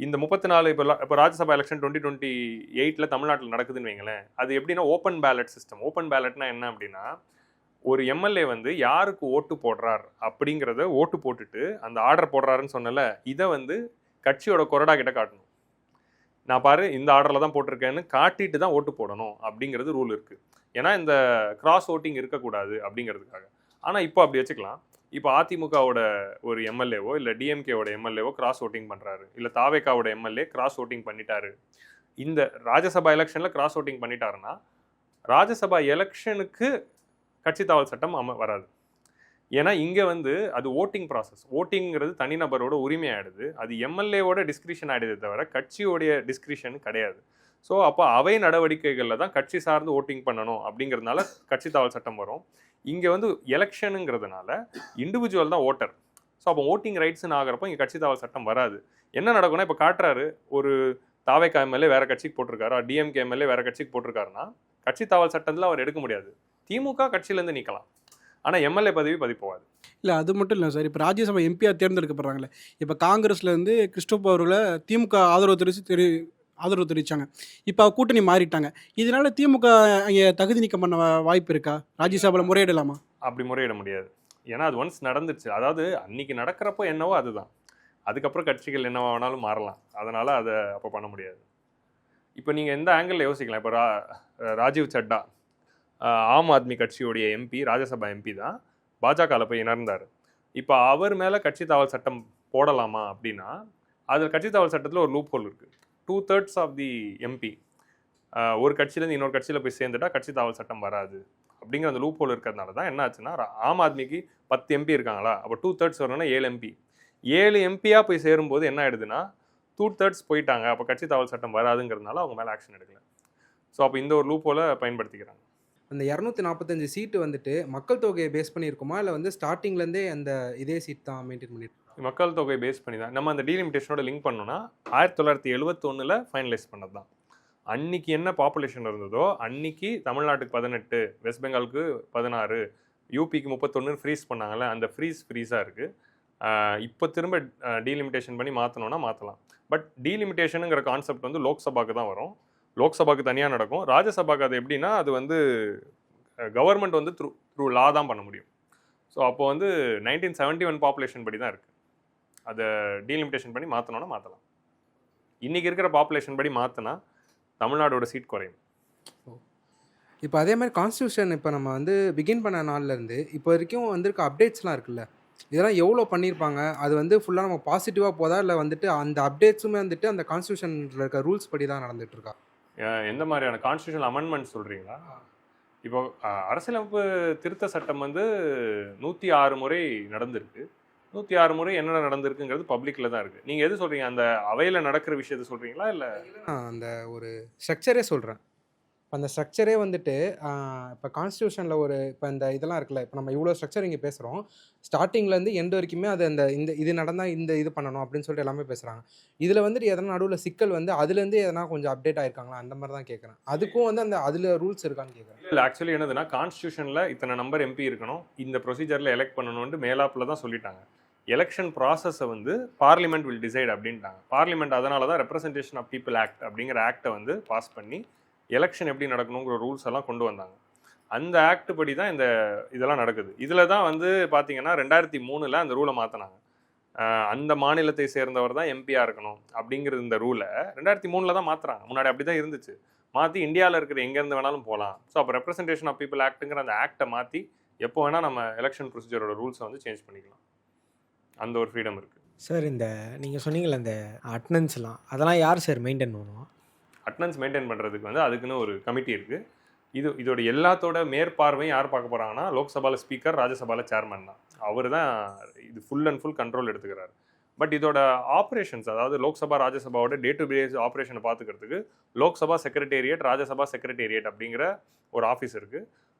இந்த 34 இப்போ ராஜ்யசபா எலெக்ஷன் 2028 தமிழ்நாட்டில் நடக்குதுன்னு வைங்களேன். அது எப்படின்னா ஓப்பன் பேலட் சிஸ்டம். ஓப்பன் பேலட்னா என்ன அப்படின்னா ஒரு எம்எல்ஏ வந்து யாருக்கு ஓட்டு போடுறார் அப்படிங்கிறத ஓட்டு போட்டுட்டு அந்த ஆர்டர் போடுறாருன்னு சொன்னல இதை வந்து கட்சியோட கொறடா கிட்ட காட்டணும். நான் பாரு இந்த ஆர்டரில் தான் போட்டிருக்கேன்னு காட்டிட்டு தான் ஓட்டு போடணும் அப்படிங்கிறது ரூல் இருக்குது. ஏன்னா இந்த கிராஸ் ஓட்டிங் இருக்கக்கூடாது அப்படிங்கிறதுக்காக. ஆனால் இப்போ அப்படி வச்சுக்கலாம். இப்போ அதிமுகவோட ஒரு எம்எல்ஏவோ இல்லை டிஎம்கேவோட எம்எல்ஏவோ கிராஸ் ஓட்டிங் பண்ணுறாரு, இல்லை தாவேக்காவோட எம்எல்ஏ கிராஸ் ஓட்டிங் பண்ணிட்டாரு. இந்த ராஜ்யசபா எலெக்ஷனில் கிராஸ் ஓட்டிங் பண்ணிட்டாருன்னா ராஜ்யசபா எலெக்ஷனுக்கு கட்சி தாவல் சட்டம் வராது. ஏன்னா இங்கே வந்து அது ஓட்டிங் ப்ராசஸ். ஓட்டிங்கிறது தனிநபரோட உரிமையாயிடுது. அது எம்எல்ஏவோட டிஸ்கிரிஷன் ஆகிடுதே தவிர கட்சியோடைய டிஸ்கிரிஷன் கிடையாது. ஸோ அப்போ அவை நடவடிக்கைகளில் தான் கட்சி சார்ந்து ஓட்டிங் பண்ணணும் அப்படிங்கிறதுனால கட்சி தாவல் சட்டம் வரும். இங்கே வந்து எலெக்ஷனுங்கிறதுனால இண்டிவிஜுவல் தான் ஓட்டர். ஸோ அப்போ ஓட்டிங் ரைட்ஸ்ன்னு ஆகிறப்போ இங்கே கட்சி தாவல் சட்டம் வராது. என்ன நடக்கும்னா இப்போ காட்டுறாரு ஒரு தாவேக்கா எம்எல்ஏ வேறு கட்சிக்கு போட்டிருக்காரு, டிஎம்கே எம்எல்ஏ வேறு கட்சிக்கு போட்டிருக்காருன்னா கட்சி தாவல் சட்டத்தில் அவர் எடுக்க முடியாது. திமுக கட்சியிலேருந்து நீக்கலாம், ஆனால் எம்எல்ஏ பதவி போகாது. இல்லை அது மட்டும் இல்லை சார். இப்போ ராஜ்யசபா எம்பியாக தேர்ந்தெடுக்கப்படுறாங்களே, இப்போ காங்கிரஸ்லேருந்து கிறிஸ்டோபர் அவர்களை திமுக ஆதரவு தெரிவித்தாங்க. இப்போ கூட்டணி மாறிட்டாங்க. இதனால திமுக அங்கே தகுதி நீக்கம் பண்ண வாய்ப்பு இருக்கா? ராஜ்யசபாவில் முறையிடலாமா? அப்படி முறையிட முடியாது. ஏன்னா அது ஒன்ஸ் நடந்துருச்சு. அதாவது அன்னைக்கு நடக்கிறப்போ என்னவோ அதுதான். அதுக்கப்புறம் கட்சிகள் என்னவா வேணாலும் மாறலாம். அதனால் அதை அப்போ பண்ண முடியாது. இப்போ நீங்கள் எந்த ஆங்கிளில் யோசிக்கலாம். இப்போ ராஜீவ் சட்டா ஆம் ஆத்மி கட்சியோடைய எம்பி, ராஜ்யசபா எம்பி தான், பாஜகவில் போய் இணைந்தார். இப்போ அவர் மேலே கட்சி தாவல் சட்டம் போடலாமா அப்படின்னா அதில் கட்சி தாவல் சட்டத்தில் ஒரு லூப் ஹோல் இருக்குது. 2/3 ஆஃப் தி எம்பி ஒரு கட்சியிலேருந்து இன்னொரு கட்சியில் போய் சேர்ந்துட்டா கட்சி தாவல் சட்டம் வராது அப்படிங்கிற அந்த லூப் ஹோல் இருக்கிறதுனால தான் என்ன ஆச்சுன்னா ஆம் ஆத்மிக்கு 10 எம்பி இருக்காங்களா, அப்போ 2/3 வரணும்னா 7 எம்பி. 7 எம்பியாக போய் சேரும்போது என்ன ஆயிடுதுன்னா 2/3 போயிட்டாங்க, அப்போ கட்சி தாவல் சட்டம் வராதுங்கிறதுனால அவங்க மேலே ஆக்ஷன் எடுக்கல. ஸோ அப்போ இந்த ஒரு லூப் ஹோலை பயன்படுத்திக்கிறாங்க. அந்த 245 சீட்டு வந்துட்டு மக்கள் தொகையை பேஸ் பண்ணியிருக்குமா, இல்லை வந்து ஸ்டார்டிங்லேருந்தே அந்த இதே சீட் தான் மெயின்டைன் பண்ணியிருக்கோம்? மக்கள் தொகை பேஸ் பண்ணி தான். நம்ம அந்த டீலிமிட்டேஷனோட லிங்க் பண்ணோம்னா 1971 ஃபைனலைஸ் பண்ணது தான். அன்னைக்கு என்ன பாப்புலேஷன் இருந்ததோ அன்னைக்கு தமிழ்நாட்டுக்கு 18, வெஸ்ட் பெங்காலுக்கு 16, யூபிக்கு 31 ஃப்ரீஸ் பண்ணாங்கல்ல, அந்த ஃப்ரீஸாக இருக்குது. இப்போ திரும்ப டீலிமிட்டேஷன் பண்ணி மாற்றணும்னா மாற்றலாம். பட் டீலிமிட்டேஷனுங்கிற கான்செப்ட் வந்து லோக்சபாக்கு தான் வரும். லோக்சபாக்கு தனியாக நடக்கும். ராஜ்யசபாக்கு அது எப்படின்னா அது வந்து கவர்மெண்ட் வந்து த்ரூ லா தான் பண்ண முடியும். ஸோ அப்போ வந்து 1971 பாப்புலேஷன் படி தான் இருக்குது. அதை டீலிமிட்டேஷன் பண்ணி மாற்றணும்னா மாற்றலாம். இன்றைக்கி இருக்கிற பாப்புலேஷன் படி மாற்றினா தமிழ்நாடோட சீட் குறையும். இப்போ அதே மாதிரி கான்ஸ்டியூஷன் இப்போ நம்ம வந்து பிகின் பண்ண நாள்லேருந்து இப்போ வரைக்கும் வந்திருக்க அப்டேட்ஸ்லாம் இருக்குல்ல, இதெல்லாம் எவ்வளோ பண்ணியிருப்பாங்க? அது வந்து ஃபுல்லாக நம்ம பாசிட்டிவாக போதா, இல்லை வந்துட்டு அந்த அப்டேட்ஸுமே வந்துட்டு அந்த கான்ஸ்டியூஷனில் இருக்க ரூல்ஸ் படி தான் நடந்துகிட்ருக்கா? எந்த மாதிரியான கான்ஸ்டியூஷனல் அமெண்ட்மெண்ட் சொல்கிறீங்களா? இப்போ அரசியலமைப்பு திருத்த சட்டம் வந்து 106 முறை நடந்திருக்கு. 106 முறை என்ன நடந்திருக்குங்கிறது பப்ளிக்கில் தான் இருக்குது. நீங்கள் எது சொல்கிறீங்க? அந்த அவையில் நடக்கிற விஷயத்த சொல்கிறீங்களா இல்லை? நான் அந்த ஒரு ஸ்ட்ரக்சரே சொல்கிறேன். அந்த ஸ்ட்ரக்சரே வந்துட்டு இப்போ கான்ஸ்டியூஷனில் ஒரு இப்போ இந்த இதெல்லாம் இருக்குல்ல, இப்போ நம்ம இவ்வளோ ஸ்ட்ரக்சர் இங்கே பேசுகிறோம். ஸ்டார்டிங்லேருந்து எண்ட் வரைக்குமே அது அந்த இது நடந்தால் இது பண்ணணும் அப்படின்னு சொல்லிட்டு எல்லாமே பேசுகிறாங்க. இதில் வந்துட்டு எதனா நடுவில் சிக்கல் வந்து அதுலேருந்து எதனா கொஞ்சம் அப்டேட் ஆயிருக்காங்களா அந்த மாதிரி தான் கேட்குறேன். அதுக்கும் வந்து அந்த அதில் ரூல்ஸ் இருக்கான்னு கேட்குறேன். இல்லை, ஆக்சுவலி என்னதுன்னா கான்ஸ்டியூஷனில் இத்தனை நம்பர் எம்பி இருக்கணும், இந்த ப்ரொசீஜரில் எலெக்ட் பண்ணணும்னு மேலாப்பில் தான் சொல்லிட்டாங்க. எலெக்ஷன் ப்ராசஸை வந்து பார்லிமெண்ட் வில் டிசைட் அப்படின்ட்டாங்க. பார்லிமெண்ட் அதனால தான் ரெப்ரசன்டேஷன் ஆஃப் பீப்புள் ஆக்ட் அப்படிங்கிற ஆக்டை வந்து பாஸ் பண்ணி எலெக்ஷன் எப்படி நடக்கணுங்கிற ரூல்ஸ் எல்லாம் கொண்டு வந்தாங்க. அந்த ஆக்ட் படி தான் இதெல்லாம் நடக்குது. இதில் தான் வந்து பார்த்தீங்கன்னா 2003 அந்த ரூலை மாற்றினாங்க. அந்த மாநிலத்தை சேர்ந்தவர் தான் எம்பியாக இருக்கணும் அப்படிங்கிறது இந்த ரூலை 2003 தான் மாற்றுறாங்க. முன்னாடி அப்படி தான் இருந்துச்சு. மாற்றி இந்தியாவில் இருக்கிற எங்கேருந்து வேணாலும் போகலாம். ஸோ அப்போ ரெப்ரசன்டேஷன் ஆஃப் பீப்புள் ஆக்ட்டுங்கிற அந்த ஆக்டை மாற்றி எப்போ வேணால் நம்ம எலெக்ஷன் ப்ரொசீஜரோட ரூல்ஸை வந்து சேஞ்ச் பண்ணிக்கலாம். அந்த ஒரு ஃப்ரீடம் இருக்குது. சார் இந்த நீங்கள் சொன்னீங்கல்ல இந்த அட்டனன்ஸ்லாம் அதெல்லாம் யார் சார் மெயின்டைன் பண்ணுவோம்? அட்டனன்ஸ் மெயின்டைன் பண்ணுறதுக்கு வந்து அதுக்குன்னு ஒரு கமிட்டி இருக்குது. இதோட எல்லாத்தோட மேற்பார்வையும் யார் பார்க்க போகிறாங்கன்னா லோக்சபாவில் ஸ்பீக்கர், ராஜ்யசபாவில் சேர்மன் தான். அவர் தான் இது ஃபுல் அண்ட் ஃபுல் கண்ட்ரோல் எடுத்துக்கிறார். பட் இதோட ஆப்ரேஷன்ஸ், அதாவது லோக்சபா ராஜ்யசபாவோட டே டு டே ஆப்ரேஷனை பார்த்துக்கிறதுக்கு லோக்சபா செக்ரட்டேரியட், ராஜ்யசபா செக்ரட்டேரியட் அப்படிங்கிற ஒரு ஆஃபீஸ் இருக்குது.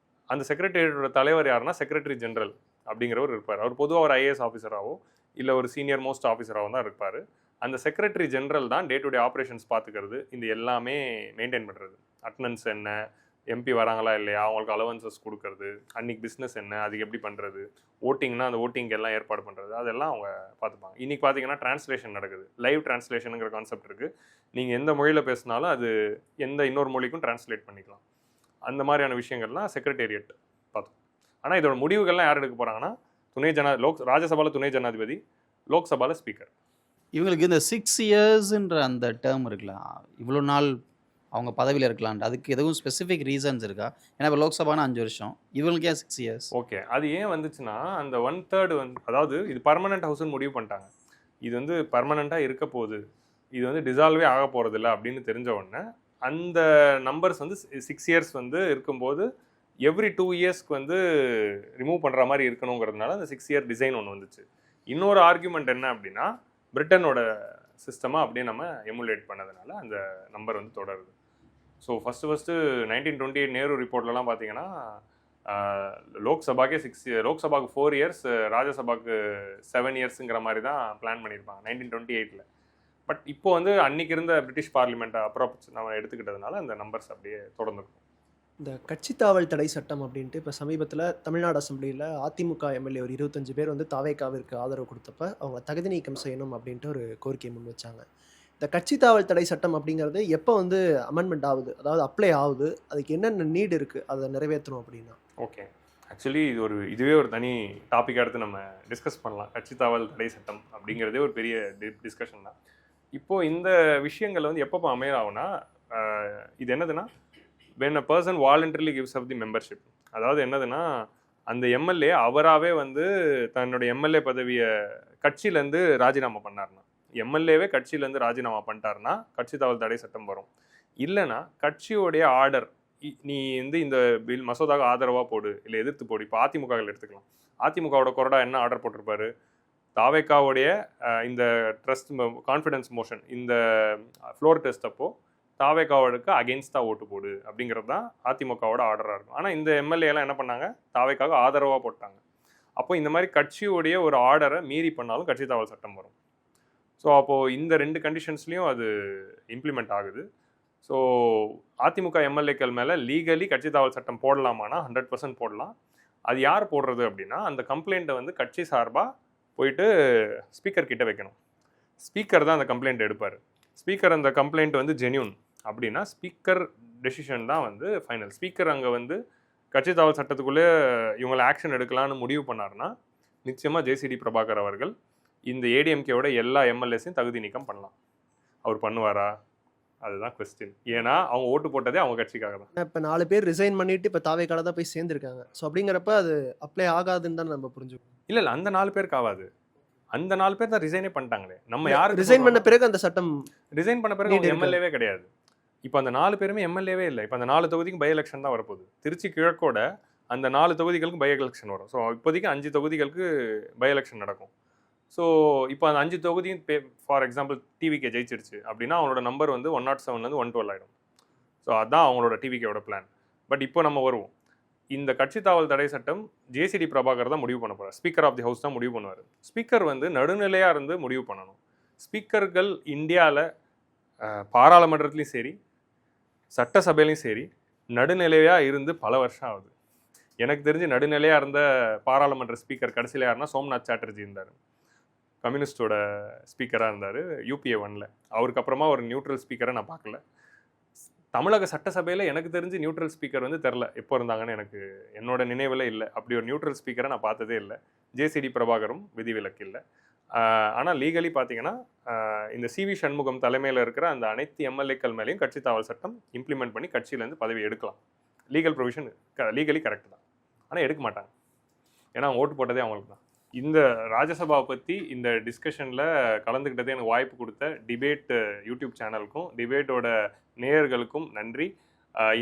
அந்த செக்ரட்டேரியட்டோட தலைவர் யாருன்னா செக்ரட்டரி ஜெனரல் அப்படிங்கிறவர் இருப்பார். அவர் பொதுவாக ஒரு ஐஏஎஸ் ஆஃபீஸராகவோ இல்லை ஒரு சீனியர் மோஸ்ட் ஆஃபீஸராகவும் தான் இருப்பார். அந்த செக்ரட்டரி ஜெனரல் தான் டே டு டே ஆப்ரேஷன்ஸ் பார்த்துக்கிறது, இந்த எல்லாமே மெயின்டைன் பண்ணுறது. அட்டனன்ஸ் என்ன, எம்பி வராங்களா இல்லையா, அவங்களுக்கு அலவன்சஸ் கொடுக்கறது, அன்றைக்கி பிஸ்னஸ் என்ன, அதுக்கு எப்படி பண்ணுறது, ஓட்டிங்னா அந்த ஓட்டிங் எல்லாம் ஏற்பாடு பண்ணுறது, அதெல்லாம் அவங்க பார்த்துப்பாங்க. இன்றைக்கி பார்த்தீங்கன்னா டிரான்ஸ்லேஷன் நடக்குது. லைவ் டிரான்ஸ்லேஷனுங்கிற கான்செப்ட் இருக்குது. நீங்கள் எந்த மொழியில் பேசினாலும் அது இன்னொரு மொழிக்கும் டிரான்ஸ்லேட் பண்ணிக்கலாம். அந்த மாதிரியான விஷயங்கள்லாம் செக்ரட்டேரியட் பார்த்தோம். ஆனால் இதோட முடிவுகள்லாம் யார் எடுக்க போகிறாங்கன்னா ராஜ்யசபாவில் துணை ஜனாதிபதி, லோக்சபாவில் ஸ்பீக்கர். இவங்களுக்கு இந்த 6 இயர்ஸ்ன்ற அந்த டேர்ம் இருக்குல்ல, இவ்வளோ நாள் அவங்க பதவியில் இருக்கலான்ட்டு, அதுக்கு எதுவும் ஸ்பெசிஃபிக் ரீசன்ஸ் இருக்கா? ஏன்னா இப்போ லோக்சபானா 5 வருஷம், இவங்களுக்கு ஏன் 6 இயர்ஸ்? ஓகே, அது ஏன் வந்துச்சுன்னா அந்த 1/3 வந்து, அதாவது இது பர்மனெண்ட் ஹவுஸ்ன்னு முடிவு பண்ணிட்டாங்க. இது வந்து பர்மனெண்ட்டாக இருக்க போகுது, இது வந்து டிசால்வே ஆக போகிறதில்ல அப்படின்னு தெரிஞ்ச உடனே அந்த நம்பர்ஸ் வந்து 6 இயர்ஸ் வந்து இருக்கும்போது எவ்ரி 2 இயர்ஸ்க்கு வந்து ரிமூவ் பண்ணுற மாதிரி இருக்கணுங்கிறதுனால அந்த 6 இயர் டிசைன் ஒன்று வந்துச்சு. இன்னொரு ஆர்கியூமெண்ட் என்ன அப்படின்னா, பிரிட்டனோட சிஸ்டமாக அப்படியே நம்ம எமுலேட் பண்ணதுனால அந்த நம்பர் வந்து தொடருது. ஸோ ஃபஸ்ட்டு 1928 நேரு ரிப்போர்ட்லலாம் பார்த்தீங்கன்னா லோக்சபாக்கே 6 4 இயர்ஸ், ராஜ்யசபாக்கு 7 இயர்ஸுங்கிற மாதிரி தான் பிளான் பண்ணியிருப்பாங்க 1928. பட் இப்போ வந்து அன்றைக்கி இருந்த பிரிட்டிஷ் பார்லிமெண்ட்டை அப்ரோச் நம்ம எடுத்துக்கிட்டதுனால அந்த நம்பர்ஸ் அப்படியே தொடர்ந்துருக்கும். இந்த கட்சி தாவல் தடை சட்டம் அப்படின்ட்டு இப்போ சமீபத்தில் தமிழ்நாடு அசெம்பிளியில் அதிமுக எம்எல்ஏ ஒரு 25 பேர் வந்து தாவேகாவிற்கு ஆதரவு கொடுத்தப்ப அவங்க தகுதி நீக்கம் செய்யணும் அப்படின்ட்டு ஒரு கோரிக்கையை முன் வச்சாங்க. இந்த கட்சி தாவல் தடை சட்டம் அப்படிங்கிறது எப்போ வந்து அமெண்ட்மெண்ட் ஆகுது, அதாவது அப்ளை ஆகுது, அதுக்கு என்னென்ன நீட் இருக்குது அதை நிறைவேற்றணும் அப்படின்னா? ஓகே, ஆக்சுவலி இதுவே ஒரு தனி டாபிக் எடுத்து நம்ம டிஸ்கஸ் பண்ணலாம். கட்சி தாவல் தடை சட்டம் அப்படிங்கிறதே ஒரு பெரிய டிஸ்கஷன் தான். இப்போது இந்த விஷயங்கள் வந்து எப்போ அமையாகும்னா, இது என்னதுன்னா when a person voluntarily gives up the membership, அதாவது என்னதுன்னா அந்த எம்எல்ஏ அவராகவே வந்து தன்னுடைய எம்எல்ஏ பதவியை கட்சியிலேருந்து ராஜினாமா பண்ணார்னா, எம்எல்ஏவே கட்சியிலேருந்து ராஜினாமா பண்ணிட்டாருன்னா கட்சி தாவல் தடை சட்டம் வரும். இல்லைனா கட்சியோடைய ஆர்டர், நீ வந்து இந்த பில் மசோதாவை ஆதரவாக போடு இல்லை எதிர்த்து போடு. இப்போ அதிமுகவில் எடுத்துக்கலாம். அதிமுகவோட கொறடா என்ன ஆர்டர் போட்டிருப்பாரு, தாவேக்காவுடைய இந்த ட்ரஸ்ட் கான்ஃபிடன்ஸ் மோஷன், இந்த ஃப்ளோர் டெஸ்ட் அப்போ தாவேக்காவுக்கு அகெயின்ஸ்டாக ஓட்டு போடு அப்படிங்கிறது தான் அதிமுகவோட ஆர்டராக இருக்கும். ஆனால் இந்த எம்எல்ஏலாம் என்ன பண்ணாங்க, தாவேக்காவுக்கு ஆதரவாக போட்டாங்க. அப்போ இந்த மாதிரி கட்சியோடைய ஒரு ஆர்டரை மீறி பண்ணாலும் கட்சி தாவல் சட்டம் வரும். ஸோ அப்போது இந்த 2 கண்டிஷன்ஸ்லேயும் அது இம்ப்ளிமெண்ட் ஆகுது. ஸோ அதிமுக எம்எல்ஏக்கள் மேலே லீகலி கட்சி தாவல் சட்டம் போடலாமானா 100% போடலாம். அது யார் போடுறது அப்படின்னா, அந்த கம்ப்ளைண்ட்டை வந்து கட்சி சார்பாக போயிட்டு ஸ்பீக்கர் கிட்ட வைக்கணும். ஸ்பீக்கர் தான் அந்த கம்ப்ளைண்ட் எடுப்பார். ஸ்பீக்கர் அந்த கம்ப்ளைண்ட் வந்து ஜென்யூன் அப்படின்னா ஸ்பீக்கர் டெசிஷன் தான் வந்து ஃபைனல். ஸ்பீக்கர் அங்கே வந்து கட்சி தாவல் சட்டத்துக்குள்ளே இவங்களை ஆக்ஷன் எடுக்கலான்னு முடிவு பண்ணார்னா நிச்சயமாக ஜேசிடி பிரபாகர் அவர்கள் இந்த ஏடிஎம்கேவோட எல்லா எம்எல்ஏஸையும் தகுதி நீக்கம் பண்ணலாம். அவர் பண்ணுவாரா, அதுதான் கொஸ்டின். ஏன்னா அவங்க ஓட்டு போட்டதே அவங்க கட்சிக்காக தான். இப்போ 4 பேர் ரிசைன் பண்ணிட்டு இப்போ தாவேக்கால தான் போய் சேர்ந்துருக்காங்க. ஸோ அப்படிங்கிறப்ப அது அப்ளை ஆகாதுன்னு தான் நம்ம புரிஞ்சுக்கணும். இல்லை அந்த 4 பேருக்கு ஆகாது. அந்த 4 பேர் தான் ரிசைனே பண்ணிட்டாங்களே. நம்ம யார் ரிசைன் பண்ண பிறகு அந்த சட்டம் ரிசைன் பண்ண பிறகு அவங்க எம்எல்ஏவே கிடையாது. இப்போ அந்த 4 பேருமே எம்எல்ஏவே இல்லை. இப்போ அந்த 4 தொகுதிக்கும் பை எலெக்ஷன் தான் வரப்போகுது. திருச்சி கிழக்கோட அந்த 4 தொகுதிகளுக்கும் பை எலெக்ஷன் வரும். ஸோ இப்போதைக்கு 5 தொகுதிகளுக்கு பை எலெக்ஷன் நடக்கும். ஸோ இப்போ அந்த 5 தொகுதியும் ஃபார் எக்ஸாம்பிள் டிவிகே ஜெயிச்சிருச்சு அப்படின்னா அவங்களோட நம்பர் வந்து 107லேருந்து 112 ஆகிடும். ஸோ அதுதான் அவங்களோட டிவிகேயோட பிளான். பட் இப்போ நம்ம வருவோம். இந்த கட்சி தாவல் தடை சட்டம் ஜேசிடி பிரபாகர் தான் முடிவு பண்ண போகிறார். ஸ்பீக்கர் ஆஃப் தி ஹவுஸ் தான் முடிவு பண்ணுவார். ஸ்பீக்கர் வந்து நடுநிலையாக இருந்து முடிவு பண்ணணும். ஸ்பீக்கர்கள் இந்தியாவில் பாராளுமன்றத்துலையும் சரி சட்டசபையிலையும் சரி நடுநிலையாக இருந்து பல வருஷம் ஆகுது. எனக்கு தெரிஞ்சு நடுநிலையாக இருந்த பாராளுமன்ற ஸ்பீக்கர் கடைசியில் யாருன்னா சோம்நாத் சாட்டர்ஜி இருந்தார். கம்யூனிஸ்டோட ஸ்பீக்கராக இருந்தார் UPA 1ல். அவருக்கு அப்புறமா ஒரு நியூட்ரல் ஸ்பீக்கரை நான் பார்க்கல. தமிழக சட்டசபையில் எனக்கு தெரிஞ்சு நியூட்ரல் ஸ்பீக்கர் வந்து தெரில எப்போ இருந்தாங்கன்னு எனக்கு என்னோட நினைவில் இல்லை. அப்படி ஒரு நியூட்ரல் ஸ்பீக்கரை நான் பார்த்ததே இல்லை. ஜேசிடி பிரபாகரும் விதிவிலக்கு இல்லை. ஆனால் லீகலி பார்த்தீங்கன்னா இந்த CV சண்முகம் தலைமையில் இருக்கிற அந்த அனைத்து MLAக்கள் மேலேயும் கட்சி தாவல் சட்டம் இம்ப்ளிமெண்ட் பண்ணி கட்சியிலேருந்து பதவி எடுக்கலாம். லீகல் ப்ரொவிஷன் லீகலி கரெக்ட் தான். ஆனால் எடுக்க மாட்டாங்க. ஏன்னா அவங்க ஓட்டு போட்டதே அவங்களுக்கு தான். இந்த ராஜ்யசபாவை பற்றி இந்த டிஸ்கஷனில் கலந்துக்கிட்டதே எனக்கு வாய்ப்பு கொடுத்த டிபேட் யூடியூப் சேனலுக்கும் டிபேட்டோட நேயர்களுக்கும் நன்றி.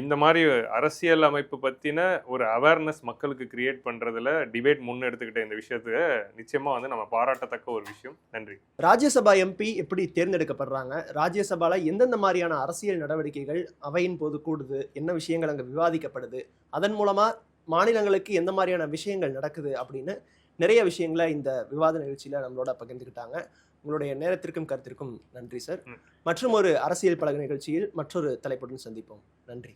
இந்த மாதிரி அரசியல் அமைப்பு பற்றின ஒரு அவேர்னஸ் மக்களுக்கு கிரியேட் பண்ணுறதுல டிபேட் முன்னெடுத்துக்கிட்ட இந்த விஷயத்துக்கு நிச்சயமாக வந்து நம்ம பாராட்டத்தக்க ஒரு விஷயம். நன்றி. ராஜ்யசபா MP எப்படி தேர்ந்தெடுக்கப்படுறாங்க, ராஜ்யசபாவில் எந்தெந்த மாதிரியான அரசியல் நடவடிக்கைகள் அவையின் போது கூடுது, என்ன விஷயங்கள் அங்கே விவாதிக்கப்படுது, அதன் மூலமாக மாநிலங்களுக்கு எந்த மாதிரியான விஷயங்கள் நடக்குது அப்படின்னு நிறைய விஷயங்களை இந்த விவாத நிகழ்ச்சியில் நம்மளோட பகிர்ந்துக்கிட்டாங்க. உங்களுடைய நேரத்திற்கும் கருத்திற்கும் நன்றி சார். மற்றும் ஒரு அரசியல் பழகு நிகழ்ச்சியில் மற்றொரு தலைப்புடன் சந்திப்போம். நன்றி.